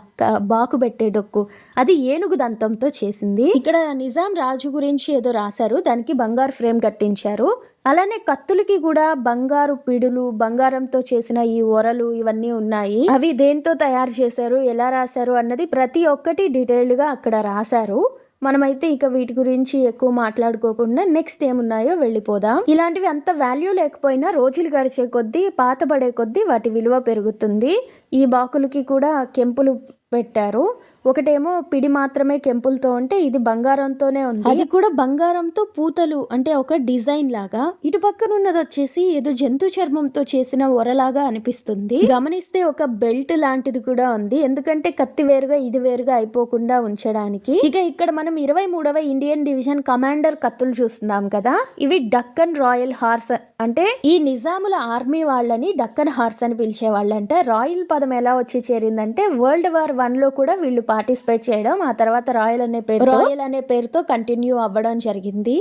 బాకు పెట్టే డొక్కు, అది ఏనుగు దంతంతో చేసింది. ఇక్కడ నిజాం రాజు గురించి ఏదో రాశారు. దానికి బంగారు ఫ్రేమ్ కట్టించారు. అలానే కత్తులకి కూడా బంగారు పిడులు, బంగారంతో చేసిన ఈ ఒరలు ఇవన్నీ ఉన్నాయి. అవి దేంతో తయారు చేశారు, ఎలా రాశారు అన్నది ప్రతి ఒక్కటి డీటెయిల్డ్ గా అక్కడ రాశారు. మనమైతే ఇక వీటి గురించి ఎక్కువ మాట్లాడుకోకుండా నెక్స్ట్ ఏమున్నాయో వెళ్ళిపోదాం. ఇలాంటివి అంత వాల్యూ లేకపోయినా రోజులు గడిచే కొద్దీ, పాతబడే కొద్దీ వాటి విలువ పెరుగుతుంది. ఈ బాకులకి కూడా కెంపులు పెట్టారు. ఒకటేమో పిడి మాత్రమే కెంపులతో ఉంటే ఇది బంగారంతోనే ఉంది. అది కూడా బంగారంతో పూతలు, అంటే ఒక డిజైన్ లాగా. ఇటు పక్కన ఉన్నది వచ్చేసి ఏదో జంతు చర్మంతో చేసిన ఒరలాగా అనిపిస్తుంది. గమనిస్తే ఒక బెల్ట్ లాంటిది కూడా ఉంది. ఎందుకంటే కత్తి వేరుగా ఇది వేరుగా అయిపోకుండా ఉంచడానికి. ఇక ఇక్కడ మనం 23వ ఇండియన్ డివిజన్ కమాండర్ కత్తులు చూస్తున్నాం కదా, ఇవి డక్కన్ రాయల్ హార్స్. అంటే ఈ నిజాముల ఆర్మీ వాళ్ళని డక్కన్ హార్స్ అని పిలిచేవాళ్ళంట. రాయల్ పదం ఎలా వచ్చి చేరిందంటే వరల్డ్ వార్ 1 లో కూడా వీళ్ళు పార్టిసిపేట్ చేయడం, ఆ తర్వాత రాయల్ అనే పేరుతో కంటిన్యూ అవ్వడం జరిగింది.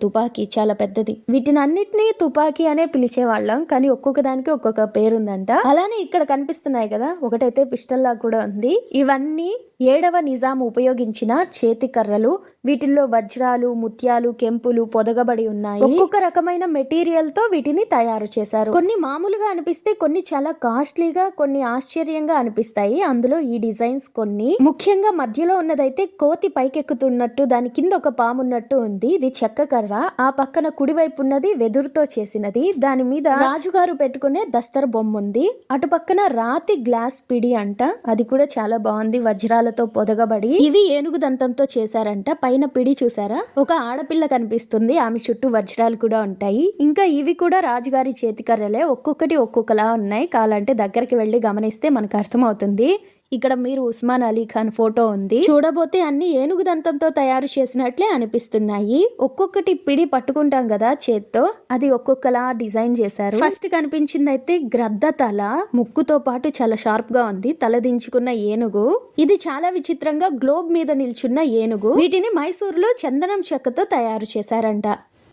తుపాకీ చాలా పెద్దది. వీటిని అన్నిటినీ తుపాకీ అనే పిలిచేవాళ్ళం, కానీ ఒక్కొక్క దానికి ఒక్కొక్క పేరుందంట. అలానే ఇక్కడ కనిపిస్తున్నాయి కదా, ఒకటైతే పిస్టల్ లా కూడా ఉంది. ఇవన్నీ 7వ నిజాం ఉపయోగించిన చేతి కర్రలు. వీటిల్లో వజ్రాలు, ముత్యాలు, కెంపులు పొదగబడి ఉన్నాయి. ఒక్కొక్క రకమైన మెటీరియల్ తో వీటిని తయారు చేశారు. కొన్ని మామూలుగా అనిపిస్తే, కొన్ని చాలా కాస్ట్లీగా, కొన్ని ఆశ్చర్యంగా అనిపిస్తాయి. అందులో ఈ డిజైన్స్ కొన్ని. ముఖ్యంగా మధ్యలో ఉన్నదైతే కోతి పైకెక్కుతున్నట్టు, దాని కింద ఒక పాము ఉన్నట్టు ఉంది. ఇది చెక్క కర్ర. ఆ పక్కన కుడివైపు ఉన్నది వెదురుతో చేసినది. దాని మీద రాజుగారు పెట్టుకునే దస్తర్ బొమ్మ ఉంది. అటు పక్కన రాతి గ్లాస్ పిడి అంట, అది కూడా చాలా బాగుంది. వజ్రాలతో పొదగబడి. ఇవి ఏనుగు దంతంతో చేశారంట. పైన పిడి చూసారా, ఒక ఆడపిల్ల కనిపిస్తుంది. ఆమె చుట్టూ వజ్రాలు కూడా ఉంటాయి. ఇంకా ఇవి కూడా రాజుగారి చేతికర్రలే. ఒక్కొక్కటి ఒక్కొక్కలా ఉన్నాయి. కావాలంటే దగ్గరికి వెళ్ళి గమనిస్తే మనకు అర్థమవుతుంది. ఇక్కడ మీరు ఉస్మాన్ అలీ ఖాన్ ఫోటో ఉంది. చూడబోతే అన్ని ఏనుగు దంతంతో తయారు చేసినట్లే అనిపిస్తున్నాయి. ఒక్కొక్కటి పిడి పట్టుకుంటాం కదా చేత్తో, అది ఒక్కొక్కలా డిజైన్ చేశారు. ఫస్ట్ కనిపించింది అయితే గ్రద్ద తల, ముక్కుతో పాటు చాలా షార్ప్ గా ఉంది. తల దించుకున్న ఏనుగు. ఇది చాలా విచిత్రంగా గ్లోబ్ మీద నిల్చున్న ఏనుగు. వీటిని మైసూరులో చందనం చెక్కతో తయారు చేశారంట.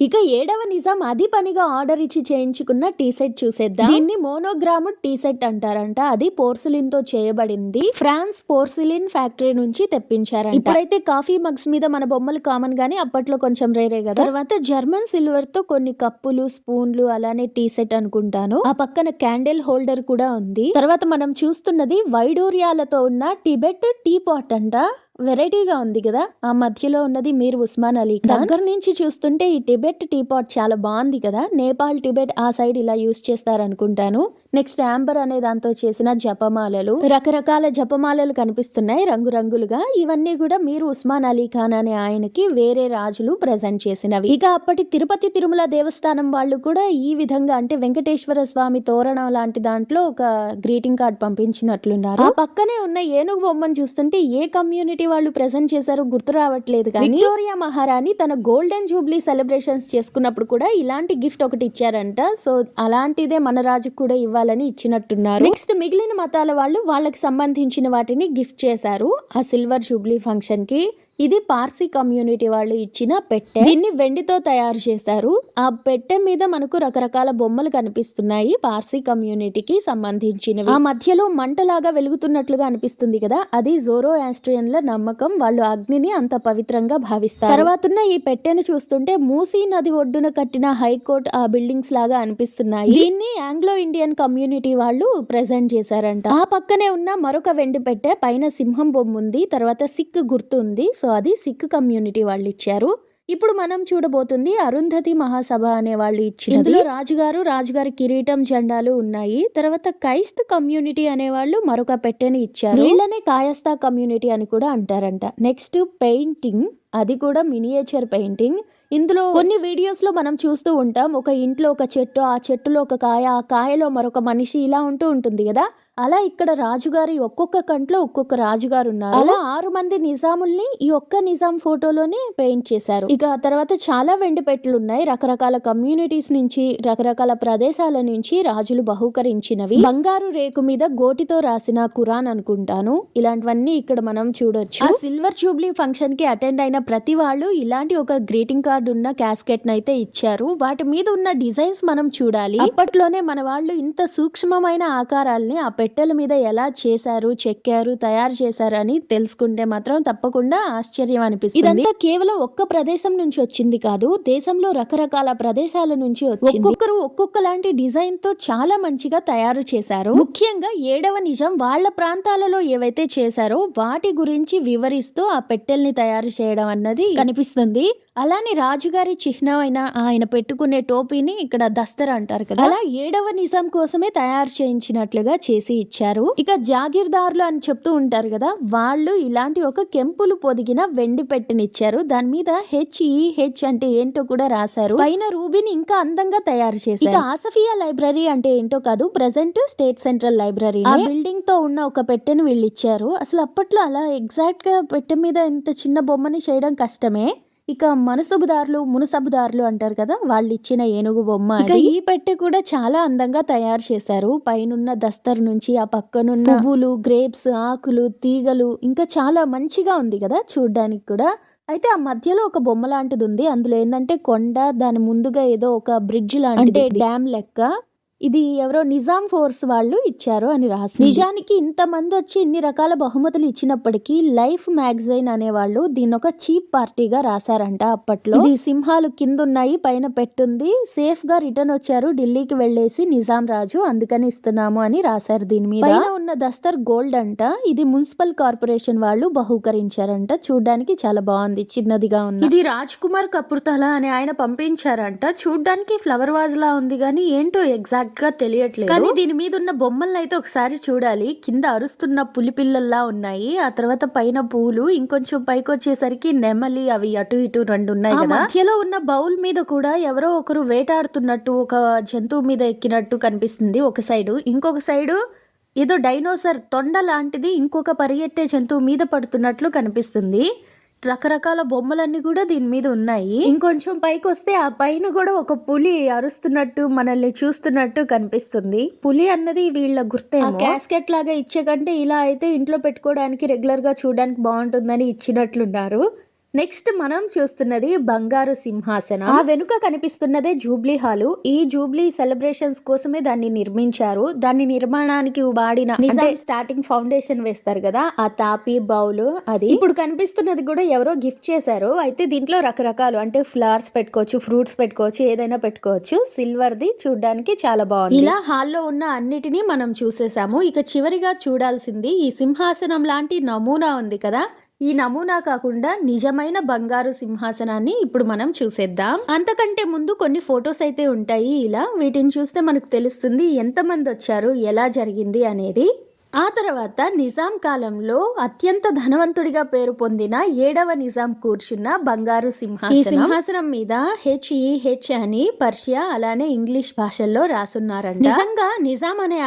ఇక 7వ నిజాం అది పనిగా ఆర్డర్ ఇచ్చి చేయించుకున్న టీ సెట్ చూసేద్దాం. దీన్ని మోనోగ్రామ్ టీ సెట్ అంటారంట. అది పోర్సిలిన్ తో చేయబడింది. ఫ్రాన్స్ పోర్సిలిన్ ఫ్యాక్టరీ నుంచి తెప్పించారంట. ఇప్పుడైతే కాఫీ మగ్స్ మీద మన బొమ్మలు కామన్ గానీ అప్పట్లో కొంచెం రేరే కదా. తర్వాత జర్మన్ సిల్వర్ తో కొన్ని కప్పులు, స్పూన్లు, అలానే టీ సెట్ అనుకుంటాను. ఆ పక్కన క్యాండిల్ హోల్డర్ కూడా ఉంది. తర్వాత మనం చూస్తున్నది వైడూర్యాలతో ఉన్న టిబెట్ టీ పాట్ అంట. వెరైటీగా ఉంది కదా. ఆ మధ్యలో ఉన్నది మీర్ ఉస్మాన్ అలీ ఖాన్. దగ్గర నుంచి చూస్తుంటే ఈ టిబెట్ టీ పాట్ చాలా బాగుంది కదా. నేపాల్, టిబెట్ ఆ సైడ్ ఇలా యూస్ చేస్తారనుకుంటాను. నెక్స్ట్ యాంబర్ అనే దాంతో చేసిన జపమాలలు, రకరకాల జపమాలలు కనిపిస్తున్నాయి రంగురంగులుగా. ఇవన్నీ కూడా మీర్ ఉస్మాన్ అలీ ఖాన్ అనే ఆయనకి వేరే రాజులు ప్రెజెంట్ చేసినవి. ఇక అప్పటి తిరుపతి తిరుమల దేవస్థానం వాళ్ళు కూడా ఈ విధంగా, అంటే వెంకటేశ్వర స్వామి తోరణం లాంటి దాంట్లో ఒక గ్రీటింగ్ కార్డ్ పంపించినట్లున్నారు. ఆ పక్కనే ఉన్న ఏనుగు బొమ్మను చూస్తుంటే ఏ కమ్యూనిటీ వాళ్ళు ప్రెజెంట్ చేశారు గుర్తు రావట్లేదు. కానీ విక్టోరియా మహారాణి తన గోల్డెన్ జూబ్లీ సెలబ్రేషన్స్ చేసుకున్నప్పుడు కూడా ఇలాంటి గిఫ్ట్ ఒకటి ఇచ్చారంట. సో అలాంటిదే మన రాజుకు కూడా ఇవ్వాలని ఇచ్చినట్టున్నారు. నెక్స్ట్ మిగిలిన మతాల వాళ్ళు వాళ్ళకి సంబంధించిన వాటిని గిఫ్ట్ చేశారు ఆ సిల్వర్ జూబ్లీ ఫంక్షన్ కి. ఇది పార్సీ కమ్యూనిటీ వాళ్ళు ఇచ్చిన పెట్టె. దీన్ని వెండితో తయారు చేశారు. ఆ పెట్టె మీద మనకు రకరకాల బొమ్మలు కనిపిస్తున్నాయి పార్సీ కమ్యూనిటీకి సంబంధించినవి. ఆ మధ్యలో మంటలాగా వెలుగుతున్నట్లుగా అనిపిస్తుంది కదా, అది జోరోయాస్ట్రియన్ల నమ్మకం. వాళ్ళు అగ్నిని అంత పవిత్రంగా భావిస్తారు. తర్వాతున్న ఈ పెట్టెను చూస్తుంటే మూసీ నది ఒడ్డున కట్టిన హైకోర్టు ఆ బిల్డింగ్స్ లాగా అనిపిస్తున్నాయి. దీన్ని ఆంగ్లో ఇండియన్ కమ్యూనిటీ వాళ్ళు ప్రెజెంట్ చేశారంట. ఆ పక్కనే ఉన్న మరొక వెండి పెట్టె పైన సింహం బొమ్మ ఉంది, తర్వాత సిక్ గుర్తు ఉంది. సో అది సిక్ కమ్యూనిటీ వాళ్ళు ఇచ్చారు. ఇప్పుడు మనం చూడబోతుంది అరుంధతి మహాసభ అనే వాళ్ళు ఇచ్చింది. ఇందులో రాజుగారి కిరీటం జెండాలు ఉన్నాయి. తర్వాత కైస్త్ కమ్యూనిటీ అనే వాళ్ళు మరొక పెట్టెని ఇచ్చారు. వీళ్ళనే కాయస్థా కమ్యూనిటీ అని కూడా అంటారంట. నెక్స్ట్ పెయింటింగ్, అది కూడా మినియేచర్ పెయింటింగ్. ఇందులో కొన్ని వీడియోస్ లో మనం చూస్తూ ఉంటాం, ఒక ఇంట్లో ఒక చెట్టు, ఆ చెట్టులో ఒక కాయ, ఆ కాయలో మరొక మనిషి, ఇలా ఉంటుంది కదా. అలా ఇక్కడ రాజుగారి ఒక్కొక్క కంట్లో ఒక్కొక్క రాజుగారు ఉన్నారు. అలా 6 మంది నిజాముల్ని ఈ ఒక్క నిజాం ఫోటోలోనే పెయింట్ చేశారు. ఇక తర్వాత చాలా వెండి పెట్టెలు ఉన్నాయి. రకరకాల కమ్యూనిటీస్ నుంచి, రకరకాల ప్రదేశాల నుంచి రాజులు బహూకరించినవి. బంగారు రేకు మీద గోటితో రాసిన ఖురాన్ అనుకుంటాను. ఇలాంటివన్నీ ఇక్కడ మనం చూడొచ్చు. ఆ సిల్వర్ జూబ్లీ ఫంక్షన్ కి అటెండ్ అయిన ప్రతి వాళ్ళు ఇలాంటి ఒక గ్రీటింగ్ కార్డు ఉన్న క్యాస్కెట్ నైతే ఇచ్చారు. వాటి మీద ఉన్న డిజైన్స్ మనం చూడాలి. అప్పట్లోనే మన వాళ్ళు ఇంత సూక్ష్మమైన ఆకారాల్ని ఆ పెట్టెల మీద ఎలా చేశారు, చెక్కారు, తయారు చేశారు అని తెలుసుకుంటే మాత్రం తప్పకుండా ఆశ్చర్యం అనిపిస్తుంది. ఇదంతా కేవలం ఒక్క ప్రదేశం నుంచి వచ్చింది కాదు, దేశంలో రకరకాల ప్రదేశాల నుంచి వచ్చింది. ఒక్కొక్కరు ఒక్కొక్కలాంటి డిజైన్ తో చాలా మంచిగా తయారు చేశారు. ముఖ్యంగా 7వ నిజాం వాళ్ళ ప్రాంతాలలో ఏవైతే చేశారో వాటి గురించి వివరిస్తూ ఆ పెట్టెల్ని తయారు చేయడం అన్నది కనిపిస్తుంది. అలానే రాజుగారి చిహ్నం అయిన ఆయన పెట్టుకునే టోపీని ఇక్కడ దస్తర్ అంటారు కదా, అలా 7వ నిజాం కోసమే తయారు చేయించినట్లుగా చేసి ఇచ్చారు. ఇక జాగీర్దారులు అని చెప్తూ ఉంటారు కదా, వాళ్ళు ఇలాంటి ఒక కెంపులు పొదిగిన వెండి పెట్టెనిచ్చారు. దాని మీద HEH అంటే ఏంటో కూడా రాశారు. పైన రూబీని ఇంకా అందంగా తయారు చేశారు. ఇక ఆసఫియా లైబ్రరీ అంటే ఏంటో కాదు, ప్రెసెంట్ స్టేట్ సెంట్రల్ లైబ్రరీ. ఆ బిల్డింగ్ తో ఉన్న ఒక పెట్టెను వీళ్ళు ఇచ్చారు. అసలు అప్పట్లో అలా ఎగ్జాక్ట్ గా పెట్టె మీద ఇంత చిన్న బొమ్మని చేయడం కష్టమే. ఇక మునసబుదారులు అంటారు కదా, వాళ్ళు ఇచ్చిన ఏనుగు బొమ్మ. ఇక ఈ పెట్టె కూడా చాలా అందంగా తయారు చేశారు. పైనున్న దస్తర్ నుంచి ఆ పక్కనున్న పువ్వులు, గ్రేప్స్, ఆకులు, తీగలు ఇంకా చాలా మంచిగా ఉంది కదా చూడ్డానికి కూడా. అయితే ఆ మధ్యలో ఒక బొమ్మ లాంటిది ఉంది. అందులో ఏంటంటే కొండ, దాని ముందుగా ఏదో ఒక బ్రిడ్జ్ లాంటి, అంటే డ్యామ్ లెక్క. ఇది ఎవరో నిజాం ఫోర్స్ వాళ్ళు ఇచ్చారు అని రాసి. నిజానికి ఇంతమంది వచ్చి ఇన్ని రకాల బహుమతులు ఇచ్చినప్పటికీ లైఫ్ మ్యాగజైన్ అనేవాళ్ళు దీన్ని ఒక చీప్ పార్టీగా రాశారంట అప్పట్లో. ఇది సింహాలు కింద ఉన్నాయి, పైన పెట్టుంది, సేఫ్ గా రిటర్న్ వచ్చారు ఢిల్లీకి వెళ్లేసి నిజాం రాజు, అందుకని ఇస్తున్నాము అని రాశారు దీని మీద. పైన ఉన్న దస్తర్ గోల్డ్ అంట. ఇది మున్సిపల్ కార్పొరేషన్ వాళ్ళు బహూకరించారంట. చూడ్డానికి చాలా బాగుంది, చిన్నదిగా ఉంది. ఇది రాజ్ కుమార్ కపుర్తలా అని ఆయన పంపించారంట. చూడ్డానికి ఫ్లవర్ వాజ్ లా ఉంది కానీ ఏంటో ఎగ్జాక్ట్ గా తెలియట్లేదు. కానీ దీని మీద ఉన్న బొమ్మలను అయితే ఒకసారి చూడాలి. కింద అరుస్తున్న పులి పిల్లల్లా ఉన్నాయి, ఆ తర్వాత పైన పూలు, ఇంకొంచెం పైకి వచ్చేసరికి నెమలి, అవి అటు ఇటు 2 ఉన్నాయి కదా. మధ్యలో ఉన్న బౌల్ మీద కూడా ఎవరో ఒకరు వేటాడుతున్నట్టు, ఒక జంతువు మీద ఎక్కినట్టు కనిపిస్తుంది ఒక సైడు. ఇంకొక సైడు ఏదో డైనోసర్ తొండ లాంటిది ఇంకొక పరిగెట్టే జంతువు మీద పడుతున్నట్లు కనిపిస్తుంది. రకరకాల బొమ్మలన్నీ కూడా దీని మీద ఉన్నాయి. ఇంకొంచెం పైకి వస్తే ఆ పైన కూడా ఒక పులి అరుస్తున్నట్టు, మనల్ని చూస్తున్నట్టు కనిపిస్తుంది. పులి అన్నది వీళ్ళ గుర్తేమో. క్యాస్కెట్ లాగా ఇచ్చే కంటే ఇలా అయితే ఇంట్లో పెట్టుకోవడానికి, రెగ్యులర్ గా చూడడానికి బాగుంటుందని ఇచ్చినట్లున్నారు. నెక్స్ట్ మనం చూస్తున్నది బంగారు సింహాసనం. ఆ వెనుక కనిపిస్తున్నదే జూబ్లీ హాలు. ఈ జూబ్లీ సెలబ్రేషన్స్ కోసమే దాన్ని నిర్మించారు. దాని నిర్మాణానికి వాడిన స్టార్టింగ్ ఫౌండేషన్ వేస్తారు కదా, ఆ తాపి బౌల్, అది ఇప్పుడు కనిపిస్తున్నది కూడా ఎవరో గిఫ్ట్ చేశారు. అయితే దీంట్లో రకరకాలు, అంటే ఫ్లవర్స్ పెట్టుకోవచ్చు, ఫ్రూట్స్ పెట్టుకోవచ్చు, ఏదైనా పెట్టుకోవచ్చు. సిల్వర్ ది, చూడడానికి చాలా బాగుంది. ఇలా హాల్లో ఉన్న అన్నిటినీ మనం చూసేసాము. ఇక చివరిగా చూడాల్సింది ఈ సింహాసనం లాంటి నమూనా ఉంది కదా, ఈ నమూనా కాకుండా నిజమైన బంగారు సింహాసనాన్ని ఇప్పుడు మనం చూసేద్దాం. అంతకంటే ముందు కొన్ని ఫొటోస్ అయితే ఉంటాయి. ఇలా వీటిని చూస్తే మనకు తెలుస్తుంది ఎంతమంది వచ్చారు, ఎలా జరిగింది అనేది. ఆ తర్వాత నిజాం కాలంలో అత్యంత ధనవంతుడిగా పేరు పొందిన 7వ నిజాం కూర్చున్న బంగారు సింహాసనం. ఈ సింహాసనం మీద HEH అని పర్షియా అలానే ఇంగ్లీష్ భాషల్లో రాసున్నారంట. నిజంగా నిజాం అనే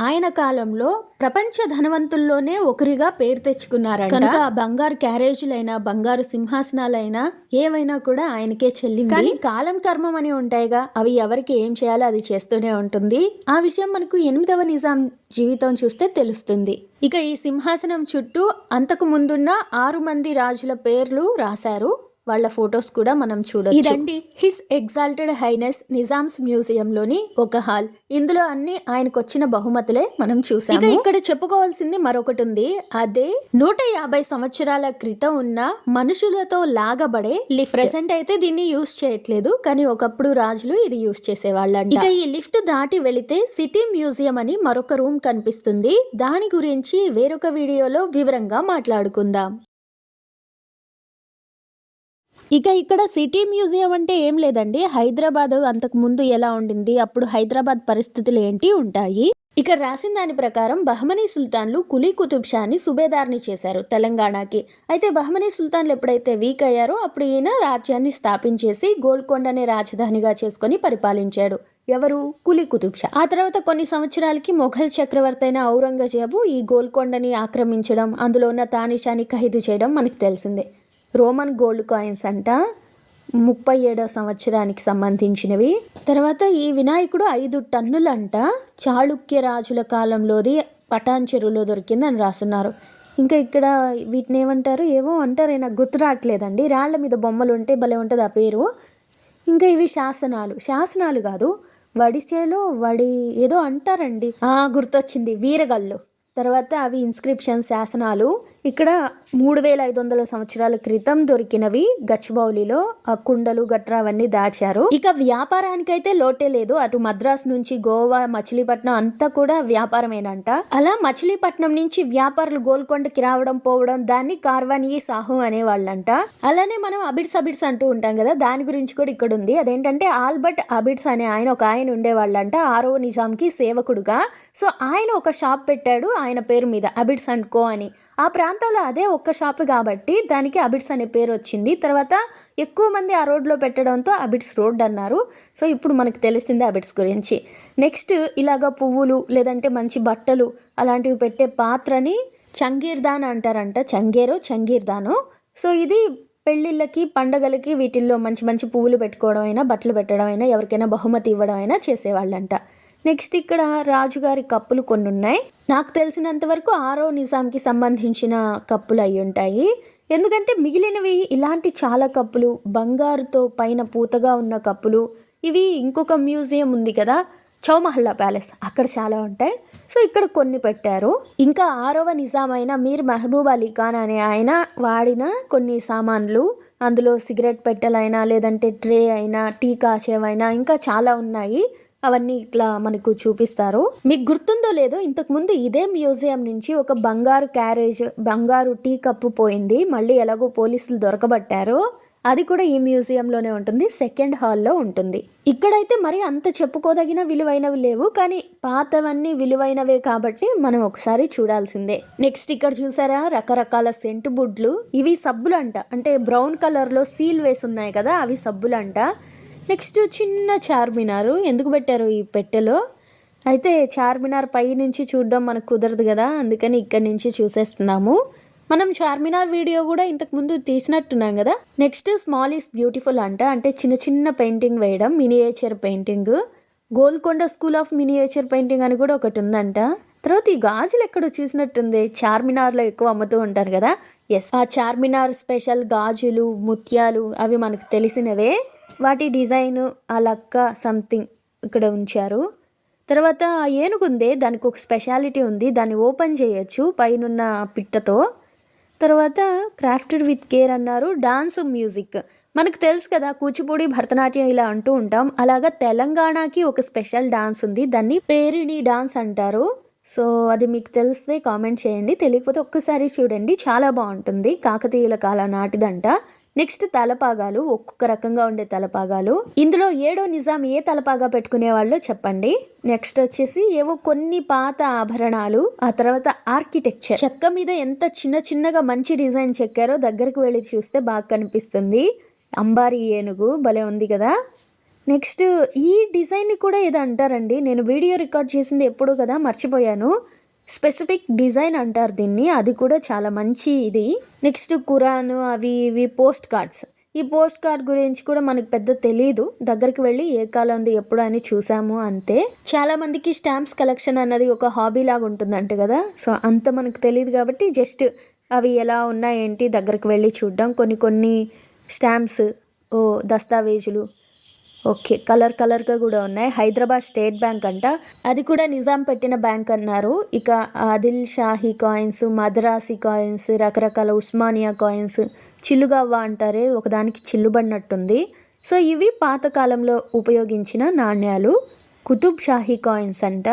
ఆయన కాలంలో ప్రపంచ ధనవంతుల్లోనే ఒకరిగా పేరు తెచ్చుకున్నారంట. కనుక బంగారు క్యారేజీలైనా బంగారు సింహాసనాలైనా ఏవైనా కూడా ఆయనకే చెల్లింది. కానీ కాలం కర్మం అని ఉంటాయిగా, అవి ఎవరికి ఏం చేయాలో అది చేస్తూనే ఉంటుంది. ఆ విషయం మనకు 8వ నిజాం జీవితం చూస్తే తెలుస్తుంది. ఇక ఈ సింహాసనం చుట్టూ అంతకు ముందున్న 6 మంది రాజుల పేర్లు రాశారు. వాళ్ళ ఫొటోస్ కూడా మనం చూడొచ్చు. ఇదండి His Exalted Highness Nizam's museum లోని ఒక హాల్. ఇందులో అన్ని ఆయనకు వచ్చిన బహుమతులే మనం చూసాము. ఇక ఇక్కడ చెప్పుకోవాల్సింది మరొకటి ఉంది. అదే 150 సంవత్సరాల క్రితం ఉన్న మనుషులతో లాగబడే లిఫ్ట్. ప్రెసెంట్ అయితే దీన్ని యూజ్ చేయట్లేదు, కానీ ఒకప్పుడు రాజులు ఇది యూజ్ చేసేవాళ్ళంట. ఇక ఈ లిఫ్ట్ దాటి వెళితే సిటీ మ్యూజియం అని మరొక రూమ్ కనిపిస్తుంది. దాని గురించి వేరొక వీడియోలో వివరంగా మాట్లాడుకుందాం. ఇక ఇక్కడ సిటీ మ్యూజియం అంటే ఏం లేదండి, హైదరాబాద్ అంతకు ముందు ఎలా ఉండింది, అప్పుడు హైదరాబాద్ పరిస్థితులు ఏంటి ఉంటాయి. ఇక్కడ రాసిన దాని ప్రకారం బహమనీ సుల్తాన్లు కులీ కుతుబ్ షాని సుబేదార్ని చేశారు తెలంగాణకి. అయితే బహమనీ సుల్తాన్లు ఎప్పుడైతే వీక్ అయ్యారో అప్పుడు ఈయన రాజ్యాన్ని స్థాపించేసి గోల్కొండనే రాజధానిగా చేసుకొని పరిపాలించాడు. ఎవరు? కులీ కుతుబ్ షా. ఆ తర్వాత కొన్ని సంవత్సరాలకి మొఘల్ చక్రవర్తి అయిన ఔరంగజేబు ఈ గోల్కొండని ఆక్రమించడం, అందులో ఉన్న తానిషాని ఖైదు చేయడం మనకి తెలిసిందే. రోమన్ గోల్డ్ కాయిన్స్ అంట 37వ సంవత్సరానికి సంబంధించినవి. తర్వాత ఈ వినాయకుడు 5 టన్నులంట, చాళుక్య రాజుల కాలంలోది పటాన్ చెరువులో దొరికిందని రాస్తున్నారు. ఇంకా ఇక్కడ వీటిని ఏమంటారు, ఏవో అంటారు, నాకు గుర్తు రావట్లేదండి. రాళ్ల మీద బొమ్మలు ఉంటే భలే ఉంటుంది ఆ పేరు. ఇంకా ఇవి శాసనాలు కాదు, వడిసేలో ఏదో అంటారండి, గుర్తొచ్చింది, వీరగల్లు. తర్వాత అవి ఇన్స్క్రిప్షన్ శాసనాలు. ఇక్కడ 3500 సంవత్సరాల క్రితం దొరికినవి గచ్చిబౌలిలో. ఆ కుండలు గట్రా అవన్నీ దాచారు. ఇక వ్యాపారానికైతే లోటే లేదు. అటు మద్రాసు నుంచి గోవా, మచిలీపట్నం అంతా కూడా వ్యాపారమేనంట. అలా మచిలీపట్నం నుంచి వ్యాపారులు గోల్కొండకి రావడం పోవడం దాన్ని కార్వానీ సాహు అనేవాళ్ళంట. అలానే మనం అబిడ్స్ అంటూ ఉంటాం కదా, దాని గురించి కూడా ఇక్కడ ఉంది. అదేంటంటే ఆల్బర్ట్ అబిడ్స్ అనే ఒక ఆయన ఉండేవాళ్ళంట 6వ నిజాంకి సేవకుడుగా. సో ఆయన ఒక షాప్ పెట్టాడు ఆయన పేరు మీద, అబిడ్స్ అండ్ కో అని. ఆ ప్రాంతంలో అదే ఒక్క షాప్ కాబట్టి దానికి అబిడ్స్ అనే పేరు వచ్చింది. తర్వాత ఎక్కువ మంది ఆ రోడ్లో పెట్టడంతో అబిడ్స్ రోడ్ అన్నారు. సో ఇప్పుడు మనకు తెలిసిందే అబిడ్స్ గురించి. నెక్స్ట్ ఇలాగ పువ్వులు లేదంటే మంచి బట్టలు అలాంటివి పెట్టే పాత్రని చంగీర్దాన్ అంటారంట. చంగీర్దాను. సో ఇది పెళ్ళిళ్ళకి, పండగలకి వీటిల్లో మంచి మంచి పువ్వులు పెట్టుకోవడం అయినా, బట్టలు పెట్టడం అయినా, ఎవరికైనా బహుమతి ఇవ్వడం అయినా చేసేవాళ్ళంట. నెక్స్ట్ ఇక్కడ రాజుగారి కప్పులు కొన్ని ఉన్నాయి. నాకు తెలిసినంత వరకు 6వ నిజాంకి సంబంధించిన కప్పులు అయి ఉంటాయి. ఎందుకంటే మిగిలినవి ఇలాంటి చాలా కప్పులు, బంగారుతో పైన పూతగా ఉన్న కప్పులు, ఇవి ఇంకొక మ్యూజియం ఉంది కదా చౌమహల్లా ప్యాలెస్, అక్కడ చాలా ఉంటాయి. సో ఇక్కడ కొన్ని పెట్టారు. ఇంకా 6వ నిజాం అయిన మీర్ మహబూబ్ అలీ ఖాన్ అనే ఆయన వాడిన కొన్ని సామాన్లు, అందులో సిగరెట్ పెట్టెలైనా లేదంటే ట్రే అయినా, టీ కాచేవైనా ఇంకా చాలా ఉన్నాయి. అవన్నీ ఇట్లా మనకు చూపిస్తారు. మీకు గుర్తుందో లేదో, ఇంతకుముందు ఇదే మ్యూజియం నుంచి ఒక బంగారు క్యారేజ్, బంగారు టీ కప్పు పోయింది. మళ్ళీ ఎలాగో పోలీసులు దొరకబట్టారు. అది కూడా ఈ మ్యూజియంలోనే ఉంటుంది, సెకండ్ హాల్లో ఉంటుంది. ఇక్కడైతే మరి అంత చెప్పుకోదగిన విలువైనవి లేవు, కానీ పాతవన్నీ విలువైనవే కాబట్టి మనం ఒకసారి చూడాల్సిందే. నెక్స్ట్ ఇక్కడ చూసారా రకరకాల సెంటు బుడ్లు. ఇవి సబ్బులంట, అంటే బ్రౌన్ కలర్లో సీల్ వేసి ఉన్నాయి కదా, అవి సబ్బులంట. నెక్స్ట్ చిన్న చార్మినారు. ఎందుకు పెట్టారు ఈ పెట్టెలో? అయితే చార్మినార్ పై నుంచి చూడడం మనకు కుదరదు కదా, అందుకని ఇక్కడి నుంచి చూసేస్తున్నాము. మనం చార్మినార్ వీడియో కూడా ఇంతకుముందు తీసినట్టున్నాం కదా. నెక్స్ట్ స్మాల్ ఈస్ బ్యూటిఫుల్ అంట, అంటే చిన్న చిన్న పెయింటింగ్ వేయడం, miniature painting. Golconda school of miniature painting అని కూడా ఒకటి ఉందంట. తర్వాత ఈ గాజులు ఎక్కడో చూసినట్టుంది, చార్మినార్లో ఎక్కువ అమ్ముతూ ఉంటారు కదా. ఎస్, ఆ చార్మినార్ స్పెషల్ గాజులు, ముత్యాలు అవి మనకు తెలిసినవే. వాటి డిజైన్, ఆ లక్క సంథింగ్ ఇక్కడ ఉంచారు. తర్వాత ఆ ఏనుగుందే, దానికి ఒక స్పెషాలిటీ ఉంది, దాన్ని ఓపెన్ చేయొచ్చు పైనున్న పిట్టతో. తర్వాత క్రాఫ్టెడ్ విత్ కేర్ అన్నారు. డాన్స్, మ్యూజిక్ మనకు తెలుసు కదా, కూచిపూడి, భరతనాట్యం ఇలా అంటూ ఉంటాం. అలాగా తెలంగాణకి ఒక స్పెషల్ డాన్స్ ఉంది, దాన్ని పేరిణి డాన్స్ అంటారు. సో అది మీకు తెలిస్తే కామెంట్ చేయండి, తెలియకపోతే ఒక్కసారి చూడండి, చాలా బాగుంటుంది. కాకతీయుల కాలం నాటిదంట. నెక్స్ట్ తలపాగాలు, ఒక్కొక్క రకంగా ఉండే తలపాగాలు. ఇందులో 7వ నిజాం ఏ తలపాగా పెట్టుకునే వాళ్ళో చెప్పండి. నెక్స్ట్ వచ్చేసి ఏవో కొన్ని పాత ఆభరణాలు. ఆ తర్వాత ఆర్కిటెక్చర్, చెక్క మీద ఎంత చిన్నగా మంచి డిజైన్ చెక్కారో దగ్గరికి వెళ్ళి చూస్తే బాగా కనిపిస్తుంది. అంబారీ ఏనుగు భలే ఉంది కదా. నెక్స్ట్ ఈ డిజైన్ని కూడా ఏదో అంటారండి, నేను వీడియో రికార్డ్ చేసింది ఎప్పుడు కదా మర్చిపోయాను. స్పెసిఫిక్ డిజైన్ అంటారు దీన్ని, అది కూడా చాలా మంచి ఇది. నెక్స్ట్ ఖురాన్ అవి ఇవి పోస్ట్ కార్డ్స్. ఈ పోస్ట్ కార్డ్ గురించి కూడా మనకు పెద్ద తెలీదు, దగ్గరికి వెళ్ళి ఏ కాలంది ఎప్పుడు అని చూసాము అంతే. చాలా మందికి స్టాంప్స్ కలెక్షన్ అన్నది ఒక హాబీ లాగా ఉంటుందంట కదా, సో అంత మనకు తెలియదు కాబట్టి జస్ట్ అవి ఎలా ఉన్నాయేంటి దగ్గరికి వెళ్ళి చూద్దాం. కొన్ని స్టాంప్స్, దస్తావేజులు ఓకే కలర్గా కూడా ఉన్నాయి. హైదరాబాద్ స్టేట్ బ్యాంక్ అంట, అది కూడా నిజాం పెట్టిన బ్యాంక్ అన్నారు. ఇక ఆదిల్ షాహీ కాయిన్స్, మద్రాసి కాయిన్స్, రకరకాల ఉస్మానియా కాయిన్స్, చిల్లుగవ్వ అంటారే ఒకదానికి చిల్లుబడినట్టుంది. సో ఇవి పాతకాలంలో ఉపయోగించిన నాణ్యాలు. కుతుబ్ షాహీ కాయిన్స్ అంట.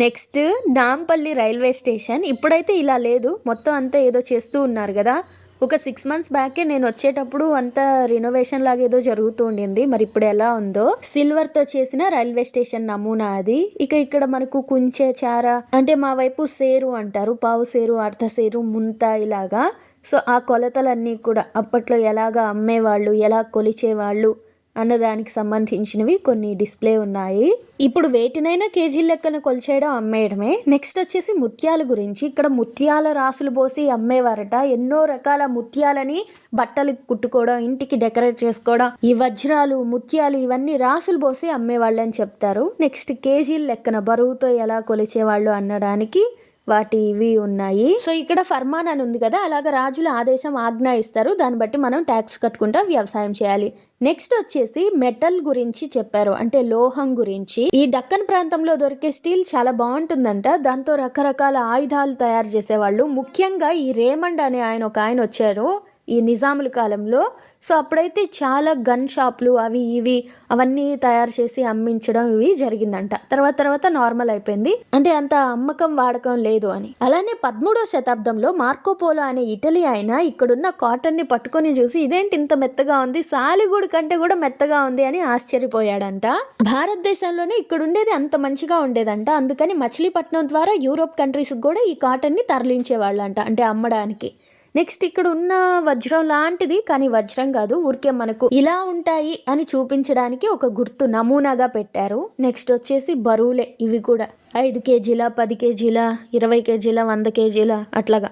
Next Nampally railway station. ఇప్పుడైతే ఇలా లేదు, మొత్తం అంతా ఏదో చేస్తూ ఉన్నారు కదా. ఒక 6 months బ్యాకే నేను వచ్చేటప్పుడు అంతా రినోవేషన్ లాగా ఏదో జరుగుతూ ఉండింది, మరి ఇప్పుడు ఎలా ఉందో. సిల్వర్తో చేసిన రైల్వే స్టేషన్ నమూనా అది. ఇక ఇక్కడ మనకు కుంచె చార అంటే మా వైపు సేరు అంటారు, పావు సేరు, అర్ధ సేరు, ముంత ఇలాగా. సో ఆ కొలతలన్నీ కూడా అప్పట్లో ఎలాగా అమ్మేవాళ్ళు, ఎలా కొలిచేవాళ్ళు అన్నదానికి సంబంధించినవి కొన్ని డిస్ప్లే ఉన్నాయి. ఇప్పుడు వేటినైనా కేజీల లెక్కన కొలిచేయడం, అమ్మేయడమే. నెక్స్ట్ వచ్చేసి ముత్యాల గురించి. ఇక్కడ ముత్యాల రాసులు పోసి అమ్మేవారట. ఎన్నో రకాల ముత్యాలని బట్టలు కుట్టుకోవడం, ఇంటికి డెకరేట్ చేసుకోవడం, ఈ వజ్రాలు ముత్యాలు ఇవన్నీ రాసులు పోసి అమ్మేవాళ్ళు అని చెప్తారు. నెక్స్ట్ కేజీల లెక్కన బరువుతో ఎలా కొలిచేవాళ్ళు అనడానికి వాటి ఇవి ఉన్నాయి. సో ఇక్కడ ఫర్మాన్ అని ఉంది కదా, అలాగ రాజుల ఆదేశం ఆజ్ఞ ఇస్తారు, దాన్ని బట్టి మనం ట్యాక్స్ కట్టుకుంటా వ్యవసాయం చేయాలి. నెక్స్ట్ వచ్చేసి మెటల్ గురించి చెప్పారు, అంటే లోహం గురించి. ఈ డక్కన్ ప్రాంతంలో దొరికే స్టీల్ చాలా బాగుంటుందంట, దాంతో రకరకాల ఆయుధాలు తయారు చేసేవాళ్ళు. ముఖ్యంగా ఈ రేమండ్ అనే ఒక ఆయన వచ్చారు ఈ నిజాముల కాలంలో. సో అప్పుడైతే చాలా గన్ షాప్లు అవి ఇవి అవన్నీ తయారు చేసి అమ్మించడం ఇవి జరిగిందంట. తర్వాత నార్మల్ అయిపోయింది, అంటే అంత అమ్మకం వాడకం లేదు అని. అలానే 13వ శతాబ్దంలో మార్కోపోలో అనే ఇటలీ ఆయన ఇక్కడున్న కాటన్ ని పట్టుకొని చూసి ఇదేంటి ఇంత మెత్తగా ఉంది, సాలిగూడు కంటే కూడా మెత్తగా ఉంది అని ఆశ్చర్యపోయాడంట. భారతదేశంలోనే ఇక్కడుండేది అంత మంచిగా ఉండేదంట, అందుకని మచిలీపట్నం ద్వారా యూరోప్ కంట్రీస్ కూడా ఈ కాటన్ ని తరలించేవాళ్ళంట, అంటే అమ్మడానికి. నెక్స్ట్ ఇక్కడ ఉన్న వజ్రం లాంటిది, కానీ వజ్రం కాదు, ఊరికే మనకు ఇలా ఉంటాయి అని చూపించడానికి ఒక గుర్తు నమూనాగా పెట్టారు. నెక్స్ట్ వచ్చేసి బరువులే, ఇవి కూడా 5 కేజీల, 10 కేజీల, 20 కేజీల, 100 కేజీల అట్లాగా.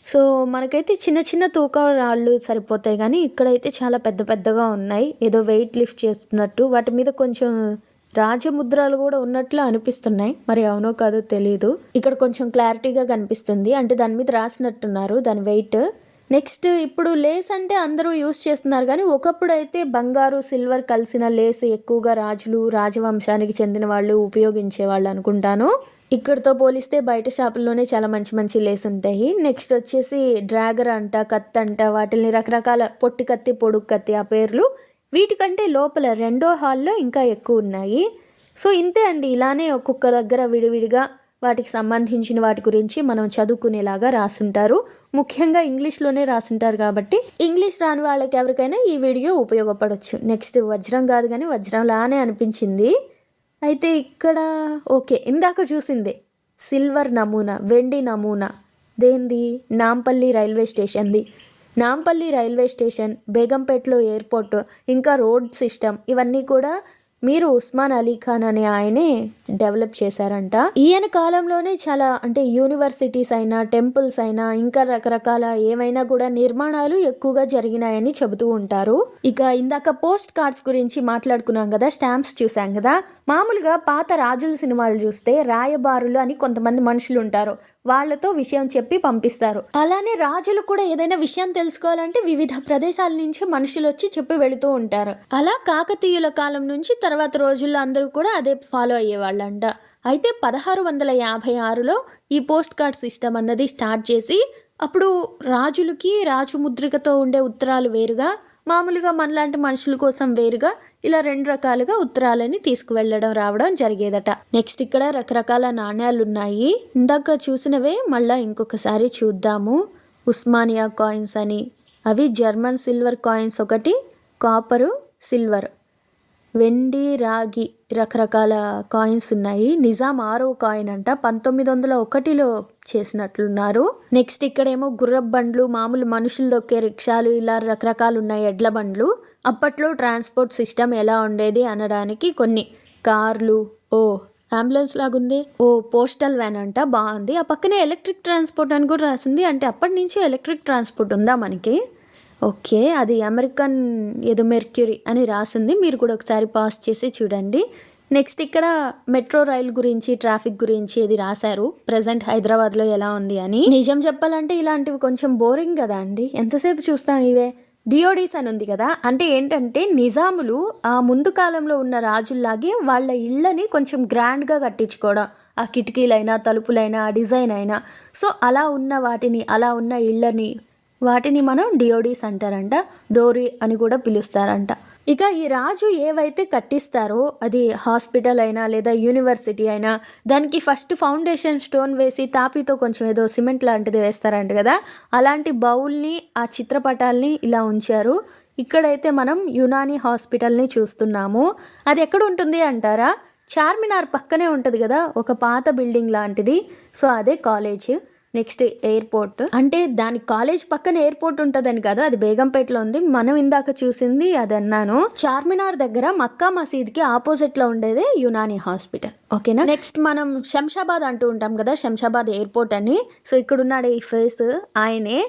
సో మనకైతే చిన్న తూకం రాళ్ళు సరిపోతాయి, కానీ ఇక్కడైతే చాలా పెద్దగా ఉన్నాయి, ఏదో వెయిట్ లిఫ్ట్ చేస్తున్నట్టు. వాటి మీద కొంచెం రాజముద్రాలు కూడా ఉన్నట్లు అనిపిస్తున్నాయి, మరి అవునో కాదో తెలీదు. ఇక్కడ కొంచెం క్లారిటీగా కనిపిస్తుంది, అంటే దాని మీద రాసినట్టున్నారు దాని వెయిట్. నెక్స్ట్ ఇప్పుడు లేస్ అంటే అందరూ యూస్ చేస్తున్నారు, కానీ ఒకప్పుడు అయితే బంగారు సిల్వర్ కలిసిన లేస్ ఎక్కువగా రాజులు, రాజవంశానికి చెందిన వాళ్ళు ఉపయోగించేవాళ్ళు అనుకుంటాను. ఇక్కడితో పోలిస్తే బయట షాపుల్లోనే చాలా మంచి లేస్ ఉంటాయి. నెక్స్ట్ వచ్చేసి డ్రాగర్ అంట, కత్తి అంట, వాటిని రకరకాల పొట్టి కత్తి, పొడుగు కత్తి ఆ పేర్లు. వీటికంటే లోపల 2వ హాల్లో ఇంకా ఎక్కువ ఉన్నాయి. సో ఇంతే అండి, ఇలానే ఒక్కొక్క దగ్గర విడివిడిగా వాటికి సంబంధించిన వాటి గురించి మనం చదువుకునేలాగా రాసుంటారు. ముఖ్యంగా ఇంగ్లీష్లోనే రాసుంటారు కాబట్టి ఇంగ్లీష్ రాని వాళ్ళకి ఎవరికైనా ఈ వీడియో ఉపయోగపడవచ్చు. నెక్స్ట్ వజ్రం కాదు, కానీ వజ్రం లానే అనిపించింది. అయితే ఇక్కడ ఓకే, ఇందాక చూసిందే సిల్వర్ నమూనా, వెండి నమూనా దేంది, నాంపల్లి రైల్వే స్టేషన్ది. నాంపల్లి రైల్వే స్టేషన్, బేగంపేటలో ఎయిర్పోర్ట్, ఇంకా రోడ్ సిస్టమ్, ఇవన్నీ కూడా మీరు ఉస్మాన్ అలీ ఖాన్ అనే ఆయనే డెవలప్ చేశారంట. ఈయన కాలంలోనే చాలా, అంటే యూనివర్సిటీస్ అయినా, టెంపుల్స్ అయినా, ఇంకా రకరకాల ఏవైనా కూడా నిర్మాణాలు ఎక్కువగా జరిగినాయని చెబుతూ ఉంటారు. ఇక ఇందాక పోస్ట్ కార్డ్స్ గురించి మాట్లాడుకున్నాం కదా, స్టాంప్స్ చూసాం కదా. మామూలుగా పాత రాజుల సినిమాలు చూస్తే రాయబారులు అని కొంతమంది మనుషులు ఉంటారు, వాళ్లతో విషయం చెప్పి పంపిస్తారు. అలానే రాజులు కూడా ఏదైనా విషయం తెలుసుకోవాలంటే వివిధ ప్రదేశాల నుంచి మనుషులు వచ్చి చెప్పి వెళుతూ ఉంటారు. అలా కాకతీయుల కాలం నుంచి తర్వాత రోజుల్లో అందరూ కూడా అదే ఫాలో అయ్యేవాళ్ళంట. అయితే 1656లో ఈ పోస్ట్ కార్డ్ సిస్టమ్ అన్నది స్టార్ట్ చేసి, అప్పుడు రాజులకి రాజముద్రికతో ఉండే ఉత్తరాలు వేరుగా, మామూలుగా మనలాంటి మనుషుల కోసం వేరుగా, ఇలా 2 రకాలుగా ఉత్తరాలని తీసుకువెళ్ళడం రావడం జరిగేదట. నెక్స్ట్ ఇక్కడ రకరకాల నాణ్యాలు ఉన్నాయి, ఇందాక చూసినవే మళ్ళా ఇంకొకసారి చూద్దాము. ఉస్మానియా కాయిన్స్ అని, అవి జర్మన్ సిల్వర్ కాయిన్స్ ఒకటి, కాపరు, సిల్వర్, వెండి, రాగి, రకరకాల కాయిన్స్ ఉన్నాయి. నిజాం 6వ కాయిన్ అంట, 1901లో చేసినట్లున్నారు. నెక్స్ట్ ఇక్కడేమో గుర్రపు బండ్లు, మామూలు మనుషులు దొక్కే రిక్షాలు, ఇలా రకరకాలు ఉన్నాయి, ఎడ్ల బండ్లు. అప్పట్లో ట్రాన్స్పోర్ట్ సిస్టమ్ ఎలా ఉండేది అనడానికి కొన్ని కార్లు, అంబులెన్స్ లాగుంది. ఓ పోస్టల్ వ్యాన్ అంట, బాగుంది. ఆ పక్కనే ఎలక్ట్రిక్ ట్రాన్స్పోర్ట్ అని కూడా రాసింది. అంటే అప్పటి నుంచి ఎలక్ట్రిక్ ట్రాన్స్పోర్ట్ ఉందా మనకి? ఓకే, అది అమెరికన్ ఏదో మెర్క్యూరీ అని రాసింది. మీరు కూడా ఒకసారి పాస్ చేసి చూడండి. నెక్స్ట్ ఇక్కడ మెట్రో రైల్ గురించి, ట్రాఫిక్ గురించి ఇది రాశారు, ప్రజెంట్ హైదరాబాద్లో ఎలా ఉంది అని. నిజం చెప్పాలంటే ఇలాంటివి కొంచెం బోరింగ్ కదా అండి, ఎంతసేపు చూస్తాం ఇవే. డిఓడీస్ అని ఉంది కదా, అంటే ఏంటంటే నిజాములు ఆ ముందు కాలంలో ఉన్న రాజుల్లాగే వాళ్ళ ఇళ్ళని కొంచెం గ్రాండ్గా కట్టించుకోవడం, ఆ కిటికీలైనా తలుపులైనా ఆ డిజైన్ అయినా. సో అలా ఉన్న వాటిని, అలా ఉన్న ఇళ్ళని, వాటిని మనం డిఓడీస్ అంటారంట, డోరీ అని కూడా పిలుస్తారంట. ఇక ఈ రాజు ఏవైతే కట్టిస్తారో, అది హాస్పిటల్ అయినా లేదా యూనివర్సిటీ అయినా, దానికి ఫస్ట్ ఫౌండేషన్ స్టోన్ వేసి తాపితో కొంచెం ఏదో సిమెంట్ లాంటిది వేస్తారంట కదా, అలాంటి బౌల్ని, ఆ చిత్రపటాల్ని ఇలా ఉంచారు. ఇక్కడైతే మనం యునాని హాస్పిటల్ని చూస్తున్నాము. అది ఎక్కడ ఉంటుంది అంటారా? చార్మినార్ పక్కనే ఉంటుంది కదా, ఒక పాత బిల్డింగ్ లాంటిది. సో అదే కాలేజ్. నెక్స్ట్ ఎయిర్పోర్ట్, అంటే దాని కాలేజ్ పక్కన ఎయిర్పోర్ట్ ఉంటుందని కాదు, అది బేగంపేటలో ఉంది. మనం ఇందాక చూసింది అది అన్నాను. చార్మినార్ దగ్గర మక్కా మసీద్కి ఆపోజిట్లో ఉండేదే యునాని హాస్పిటల్. ఓకేనా. నెక్స్ట్ మనం శంషాబాద్ అంటూ ఉంటాం కదా, శంషాబాద్ ఎయిర్పోర్ట్ అని. సో ఇక్కడ ఉన్నాడు ఈ ఫేస్, ఆయన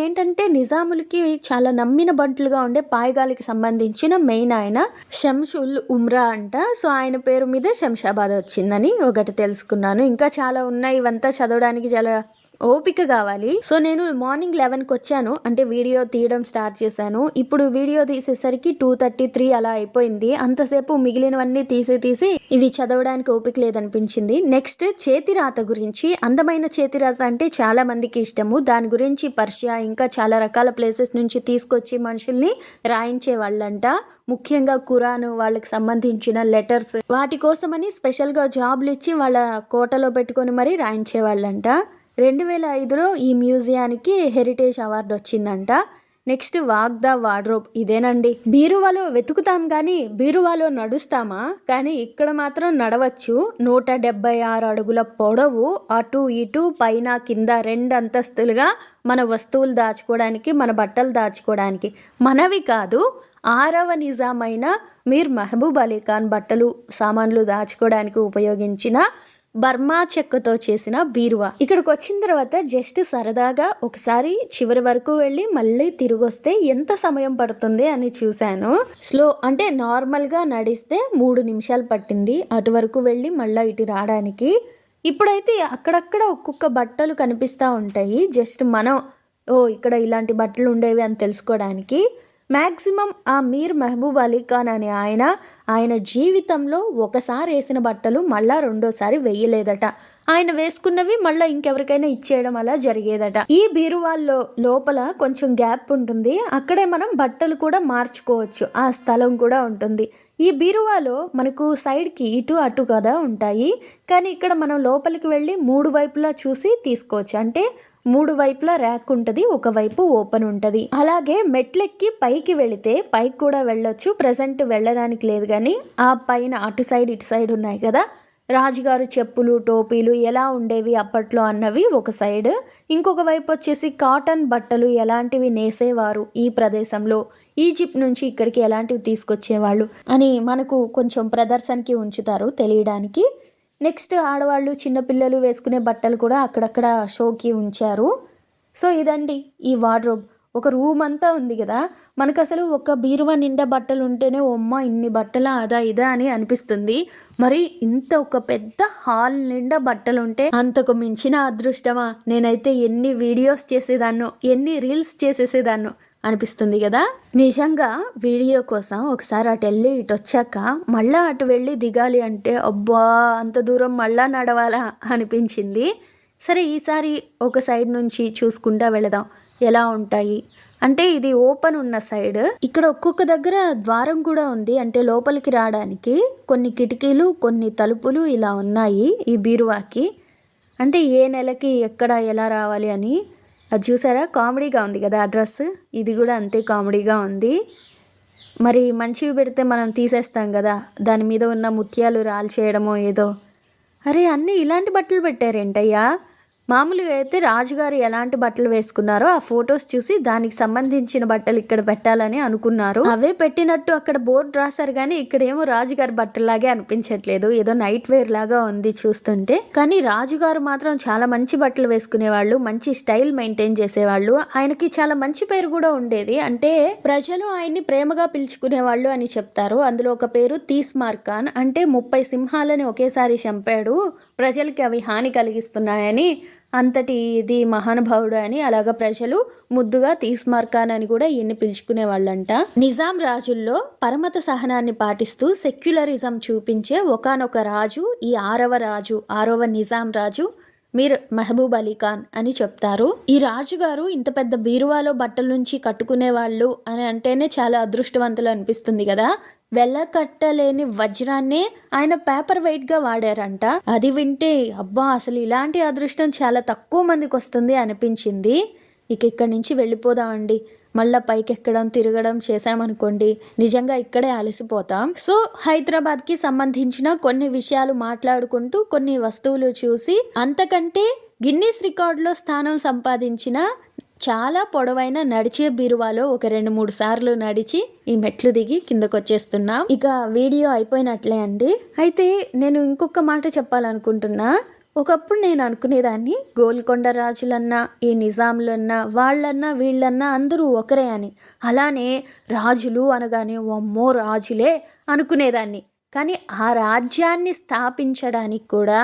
ఏంటంటే నిజాములకి చాలా నమ్మిన బంట్లుగా ఉండే పాయగాలికి సంబంధించిన మెయిన్ ఆయన షంషుల్ ఉమ్రా అంట. సో ఆయన పేరు మీద శంషాబాద్ వచ్చిందని ఒకటి తెలుసుకున్నాను. ఇంకా చాలా ఉన్నాయి, ఇవంతా చదవడానికి చాలా ఓపిక కావాలి. సో నేను మార్నింగ్ 11కి వచ్చాను, అంటే వీడియో తీయడం స్టార్ట్ చేశాను. ఇప్పుడు వీడియో తీసేసరికి 2:33 అలా అయిపోయింది. అంతసేపు మిగిలినవన్నీ తీసి ఇవి చదవడానికి ఓపిక లేదనిపించింది. నెక్స్ట్ చేతిరాత గురించి. అందమైన చేతిరాత అంటే చాలా మందికి ఇష్టము. దాని గురించి పర్షియా ఇంకా చాలా రకాల ప్లేసెస్ నుంచి తీసుకొచ్చి మనుషుల్ని రాయించే వాళ్ళంట. ముఖ్యంగా ఖురాన్ వాళ్ళకి సంబంధించిన లెటర్స్, వాటి కోసమని స్పెషల్గా జాబ్లు ఇచ్చి వాళ్ళ కోటలో పెట్టుకొని మరీ రాయించే వాళ్ళంట. 2005లో ఈ మ్యూజియానికి హెరిటేజ్ అవార్డు వచ్చిందంట. నెక్స్ట్ వాగ్దా వార్డ్రోబ్, ఇదేనండి. బీరువాలో వెతుకుతాం కానీ బీరువాలో నడుస్తామా? కానీ ఇక్కడ మాత్రం నడవచ్చు. 176 అడుగుల పొడవు, అటు ఇటు పైన కింద 2 అంతస్తులుగా మన వస్తువులు దాచుకోవడానికి, మన బట్టలు దాచుకోవడానికి. మనవి కాదు, 6వ నిజామైన మీర్ మహబూబ్ అలీ ఖాన్ బట్టలు సామాన్లు దాచుకోవడానికి ఉపయోగించిన బర్మా చెక్కతో చేసిన బీరువా. ఇక్కడికి వచ్చిన తర్వాత జస్ట్ సరదాగా ఒకసారి చివరి వరకు వెళ్ళి మళ్ళీ తిరిగి వస్తే ఎంత సమయం పడుతుంది అని చూశాను. స్లో అంటే నార్మల్గా నడిస్తే 3 నిమిషాలు పట్టింది అటు వరకు వెళ్ళి మళ్ళీ ఇటు రావడానికి. ఇప్పుడైతే అక్కడక్కడ ఒక్కొక్క బట్టలు కనిపిస్తూ ఉంటాయి, జస్ట్ మనం ఇక్కడ ఇలాంటి బట్టలు ఉండేవి అని తెలుసుకోవడానికి. మ్యాక్సిమం ఆ మీర్ మహబూబ్ అలీ ఖాన్ అనే ఆయన జీవితంలో ఒకసారి వేసిన బట్టలు మళ్ళా రెండోసారి వేయలేదట. ఆయన వేసుకున్నవి మళ్ళీ ఇంకెవరికైనా ఇచ్చేయడం అలా జరిగేదట. ఈ బీరువాల్లో లోపల కొంచెం గ్యాప్ ఉంటుంది, అక్కడే మనం బట్టలు కూడా మార్చుకోవచ్చు, ఆ స్థలం కూడా ఉంటుంది. ఈ బీరువాలో మనకు సైడ్కి ఇటు అటు కదా ఉంటాయి, కానీ ఇక్కడ మనం లోపలికి వెళ్ళి 3 వైపులా చూసి తీసుకోవచ్చు. అంటే 3 వైపులా ర్యాక్ ఉంటుంది, ఒకవైపు ఓపెన్ ఉంటుంది. అలాగే మెట్లెక్కి పైకి వెళితే పైకి కూడా వెళ్ళొచ్చు. ప్రజెంట్ వెళ్ళడానికి లేదు, కానీ ఆ పైన అటు సైడ్ ఇటు సైడ్ ఉన్నాయి కదా, రాజుగారు చెప్పులు టోపీలు ఎలా ఉండేవి అప్పట్లో అన్నవి ఒక సైడ్. ఇంకొక వైపు వచ్చేసి కాటన్ బట్టలు ఎలాంటివి నేసేవారు ఈ ప్రదేశంలో, ఈజిప్ట్ నుంచి ఇక్కడికి ఎలాంటివి తీసుకొచ్చేవాళ్ళు అని మనకు కొంచెం ప్రదర్శనకి ఉంచుతారు తెలియడానికి. నెక్స్ట్ ఆడవాళ్ళు చిన్నపిల్లలు వేసుకునే బట్టలు కూడా అక్కడక్కడ షోకి ఉంచారు. సో ఇదండి ఈ వార్డ్రోబ్. ఒక రూమ్ అంతా ఉంది కదా, మనకు అసలు ఒక బీరువా నిండా బట్టలు ఉంటేనే అమ్మ ఇన్ని బట్టల అదా ఇదా అని అనిపిస్తుంది. మరి ఇంత ఒక పెద్ద హాల్ నిండా బట్టలు ఉంటే అంతకు మించిన అదృష్టమా? నేనైతే ఎన్ని వీడియోస్ చేసేదాన్నో, ఎన్ని రీల్స్ చేసేసేదాన్నో అనిపిస్తుంది కదా. నిజంగా వీడియో కోసం ఒకసారి అటు వెళ్ళి ఇటు వచ్చాక మళ్ళీ అటు వెళ్ళి దిగాలి అంటే అబ్బా అంత దూరం మళ్ళా నడవాలా అనిపించింది. సరే ఈసారి ఒక సైడ్ నుంచి చూసుకుంటా వెళదాం ఎలా ఉంటాయి అంటే. ఇది ఓపెన్ ఉన్న సైడ్, ఇక్కడ ఒక్కొక్క దగ్గర ద్వారం కూడా ఉంది, అంటే లోపలికి రావడానికి కొన్ని కిటికీలు కొన్ని తలుపులు ఇలా ఉన్నాయి ఈ బీరువాకి. అంటే ఏ నెలకి ఎక్కడ ఎలా రావాలి అని. అది చూసారా, కామెడీగా ఉంది కదా ఆ డ్రెస్, ఇది కూడా అంతే కామెడీగా ఉంది. మరి మంచివి పెడితే మనం తీసేస్తాం కదా, దాని మీద ఉన్న ముత్యాలు రాల్చేయడమో ఏదో. అరే అన్నీ ఇలాంటి బట్టలు పెట్టారేంటయ్యా, మామూలుగా అయితే రాజుగారు ఎలాంటి బట్టలు వేసుకున్నారో ఆ ఫొటోస్ చూసి దానికి సంబంధించిన బట్టలు ఇక్కడ పెట్టాలని అనుకున్నారు. అవే పెట్టినట్టు అక్కడ బోర్డు రాశారు కానీ ఇక్కడేమో రాజుగారి బట్టల్లాగే అనిపించట్లేదు, ఏదో నైట్ వేర్ లాగా ఉంది చూస్తుంటే. కానీ రాజుగారు మాత్రం చాలా మంచి బట్టలు వేసుకునేవాళ్ళు, మంచి స్టైల్ మెయింటైన్ చేసేవాళ్ళు. ఆయనకి చాలా మంచి పేరు కూడా ఉండేది, అంటే ప్రజలు ఆయన్ని ప్రేమగా పిలుచుకునేవాళ్ళు అని చెప్తారు. అందులో ఒక పేరు తీస్మార్ ఖాన్, అంటే 30 సింహాలని ఒకేసారి చంపాడు, ప్రజలకి అవి హాని కలిగిస్తున్నాయని, అంతటి ఇది మహానుభావుడు అని అలాగ ప్రజలు ముద్దుగా తీస్మార్ ఖాన్ అని కూడా ఈయన్ని పిలుచుకునే వాళ్ళంట. నిజాం రాజుల్లో పరమత సహనాన్ని పాటిస్తూ సెక్యులరిజం చూపించే ఒకానొక రాజు ఈ 6వ నిజాం రాజు మీర్ మెహబూబ్ అలీ ఖాన్ అని చెప్తారు. ఈ రాజుగారు ఇంత పెద్ద బీరువాలో బట్టల నుంచి కట్టుకునే వాళ్ళు అని అంటేనే చాలా అదృష్టవంతులు అనిపిస్తుంది కదా. వెలకట్టలేని వజ్రాన్నే ఆయన పేపర్ వెయిట్ గా వాడారంట. అది వింటే అబ్బా అసలు ఇలాంటి అదృష్టం చాలా తక్కువ మందికి వస్తుంది అనిపించింది. ఇక్కడి నుంచి వెళ్ళిపోదామండి, మళ్ళీ పైకెక్కడం తిరగడం చేసామనుకోండి నిజంగా ఇక్కడే అలసిపోతాం. సో హైదరాబాద్కి సంబంధించిన కొన్ని విషయాలు మాట్లాడుకుంటూ కొన్ని వస్తువులు చూసి, అంతకంటే గిన్నీస్ రికార్డులో స్థానం సంపాదించిన చాలా పొడవైన నడిచే బీరువాలో ఒక 2-3 సార్లు నడిచి ఈ మెట్లు దిగి కిందకు వచ్చేస్తున్నాం. ఇక వీడియో అయిపోయినట్లే అండి. అయితే నేను ఇంకొక మాట చెప్పాలనుకుంటున్నా. ఒకప్పుడు నేను అనుకునేదాన్ని గోల్కొండ రాజులన్నా ఈ నిజాంలన్నా వాళ్ళన్నా వీళ్ళన్నా అందరూ ఒకరే అని. అలానే రాజులు అనగానే అమ్మో రాజులే అనుకునేదాన్ని. కానీ ఆ రాజ్యాన్ని స్థాపించడానికి కూడా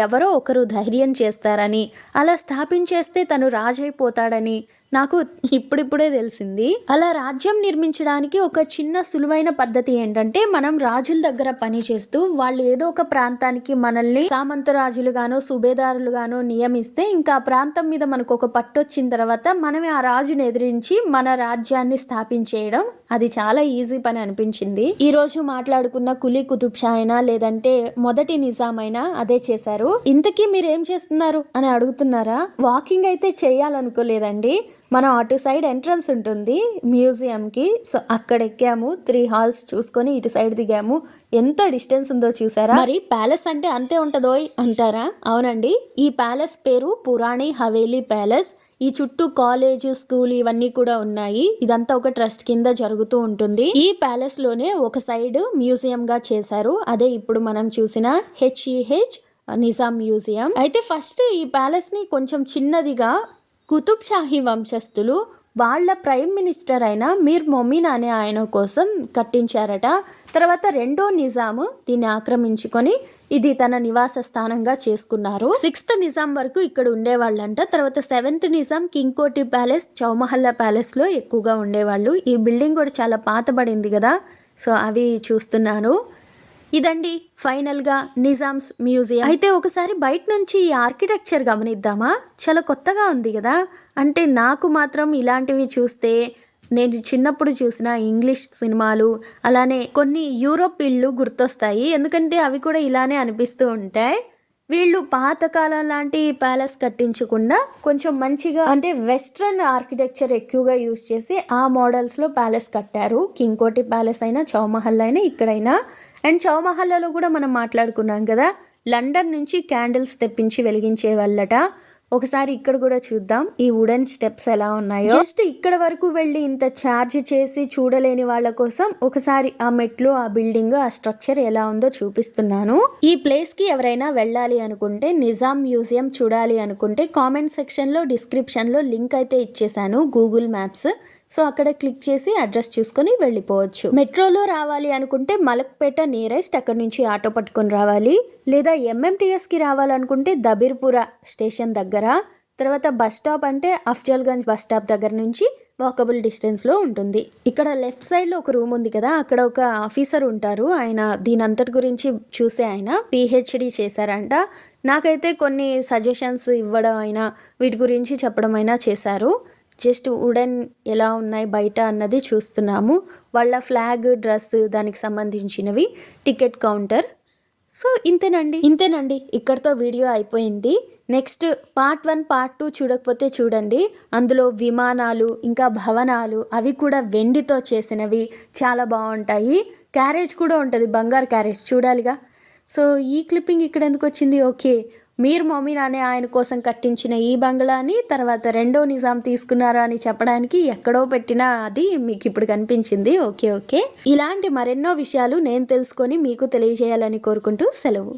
ఎవరో ఒకరు ధైర్యం చేస్తారని, అలా స్థాపించేస్తే తను రాజైపోతాడని నాకు ఇప్పుడిప్పుడే తెలిసింది. అలా రాజ్యం నిర్మించడానికి ఒక చిన్న సులువైన పద్ధతి ఏంటంటే, మనం రాజుల దగ్గర పని చేస్తూ వాళ్ళు ఏదో ఒక ప్రాంతానికి మనల్ని సామంతరాజులుగానో సుబేదారులుగానో నియమిస్తే ఇంకా ఆ ప్రాంతం మీద మనకు ఒక పట్టు వచ్చిన తర్వాత మనమే ఆ రాజుని ఎదిరించి మన రాజ్యాన్ని స్థాపించేయడం, అది చాలా ఈజీ పని అనిపించింది. ఈ రోజు మాట్లాడుకున్న కులీ కుతుబ్ షా అయినా లేదంటే మొదటి నిజాం అయినా అదే చేశారు. ఇంతకీ మీరు ఏం చేస్తున్నారు అని అడుగుతున్నారా? వాకింగ్ అయితే చేయాలనుకోలేదండి. మనం అటు సైడ్ ఎంట్రన్స్ ఉంటుంది మ్యూజియంకి, సో అక్కడ ఎక్కాము, 3 హాల్స్ చూసుకొని ఇటు సైడ్ దిగాము. ఎంత డిస్టెన్స్ ఉందో చూసారా? మరి ప్యాలెస్ అంటే అంతే ఉంటుందోయ్ అంటారా? అవునండి, ఈ ప్యాలెస్ పేరు పురాణి హవేలీ ప్యాలెస్. ఈ చుట్టూ కాలేజ్ స్కూల్ ఇవన్నీ కూడా ఉన్నాయి. ఇదంతా ఒక ట్రస్ట్ కింద జరుగుతూ ఉంటుంది. ఈ ప్యాలెస్ లోనే ఒక సైడ్ మ్యూజియం గా చేశారు, అదే ఇప్పుడు మనం చూసిన HEH నిజాం మ్యూజియం. అయితే ఫస్ట్ ఈ ప్యాలెస్ ని కొంచెం చిన్నదిగా కుతుబ్ షాహీ వంశస్థులు వాళ్ళ ప్రైమ్ మినిస్టర్ అయిన మీర్ మొమిన్ అనే ఆయన కోసం కట్టించారట. తర్వాత 2వ నిజాము దీన్ని ఆక్రమించుకొని ఇది తన నివాస స్థానంగా చేసుకున్నారు. 6th నిజాం వరకు ఇక్కడ ఉండేవాళ్ళంట. తర్వాత 7th నిజాం కింగ్ కోటి ప్యాలెస్, చౌమహల్లా ప్యాలెస్ లో ఎక్కువగా ఉండేవాళ్ళు. ఈ బిల్డింగ్ కూడా చాలా పాతబడింది కదా, సో అవి చూస్తున్నాను. ఇదండి ఫైనల్ గా నిజామ్స్ మ్యూజియం. అయితే ఒకసారి బయట నుంచి ఈ ఆర్కిటెక్చర్ గమనిద్దామా? చాలా కొత్తగా ఉంది కదా. అంటే నాకు మాత్రం ఇలాంటివి చూస్తే నేను చిన్నప్పుడు చూసిన ఇంగ్లీష్ సినిమాలు అలానే కొన్ని యూరోప్ ఇళ్ళు గుర్తొస్తాయి, ఎందుకంటే అవి కూడా ఇలానే అనిపిస్తూ ఉంటాయి. వీళ్ళు పాతకాలం లాంటి ప్యాలెస్ కట్టించకుండా కొంచెం మంచిగా అంటే వెస్ట్రన్ ఆర్కిటెక్చర్ ఎక్కువగా యూజ్ చేసి ఆ మోడల్స్లో ప్యాలెస్ కట్టారు. కింగ్ కోటి ప్యాలెస్ అయినా చౌమహల్ అయినా ఇక్కడైనా. అండ్ చౌమహల్లాలో కూడా మనం మాట్లాడుకున్నాం కదా, లండన్ నుంచి క్యాండిల్స్ తెప్పించి వెలిగించే వాళ్ళట. ఒకసారి ఇక్కడ కూడా చూద్దాం ఈ వుడెన్ స్టెప్స్ ఎలా ఉన్నాయో. జస్ట్ ఇక్కడ వరకు వెళ్ళి ఇంత ఛార్జ్ చేసి చూడలేని వాళ్ళ కోసం ఒకసారి ఆ మెట్లు, ఆ బిల్డింగ్, ఆ స్ట్రక్చర్ ఎలా ఉందో చూపిస్తున్నాను. ఈ ప్లేస్ కి ఎవరైనా వెళ్ళాలి అనుకుంటే, నిజాం మ్యూజియం చూడాలి అనుకుంటే కామెంట్ సెక్షన్ లో డిస్క్రిప్షన్ లో లింక్ అయితే ఇచ్చేసాను, గూగుల్ మ్యాప్స్. సో అక్కడ క్లిక్ చేసి అడ్రస్ చూసుకొని వెళ్ళిపోవచ్చు. మెట్రోలో రావాలి అనుకుంటే మలక్పేట నియరెస్ట్, అక్కడ నుంచి ఆటో పట్టుకొని రావాలి. లేదా MMTSకి రావాలనుకుంటే దబీర్పుర స్టేషన్ దగ్గర. తర్వాత బస్ స్టాప్ అంటే అఫ్జల్గంజ్ బస్ స్టాప్ దగ్గర నుంచి వాకబుల్ డిస్టెన్స్లో ఉంటుంది. ఇక్కడ లెఫ్ట్ సైడ్లో ఒక రూమ్ ఉంది కదా, అక్కడ ఒక ఆఫీసర్ ఉంటారు. ఆయన దీని అంతటి గురించి చూసే ఆయన PhD చేశారంట. నాకైతే కొన్ని సజెషన్స్ ఇవ్వడం అయినా వీటి గురించి చెప్పడం అయినా చేశారు. జస్ట్ వుడెన్ ఎలా ఉన్నాయి బయట అన్నది చూస్తున్నాము. వాళ్ళ ఫ్లాగ్, డ్రెస్, దానికి సంబంధించినవి, టికెట్ కౌంటర్. సో ఇంతేనండి ఇక్కడితో వీడియో అయిపోయింది. నెక్స్ట్ పార్ట్ 1 పార్ట్ 2 చూడకపోతే చూడండి. అందులో విమానాలు ఇంకా భవనాలు అవి కూడా వెండితో చేసినవి చాలా బాగుంటాయి. క్యారేజ్ కూడా ఉంటుంది, బంగారు క్యారేజ్ చూడాలిగా. సో ఈ క్లిప్పింగ్ ఇక్కడ ఎందుకు వచ్చింది? ఓకే, మీర్ మొమిన్ అనే ఆయన కోసం కట్టించిన ఈ బంగ్లాని తర్వాత రెండో నిజాం తీసుకున్నారా అని చెప్పడానికి ఎక్కడో పెట్టినా అది మీకు ఇప్పుడు కనిపించింది. ఓకే. ఇలాంటి మరెన్నో విషయాలు నేను తెలుసుకొని మీకు తెలియజేయాలని కోరుకుంటూ సెలవు.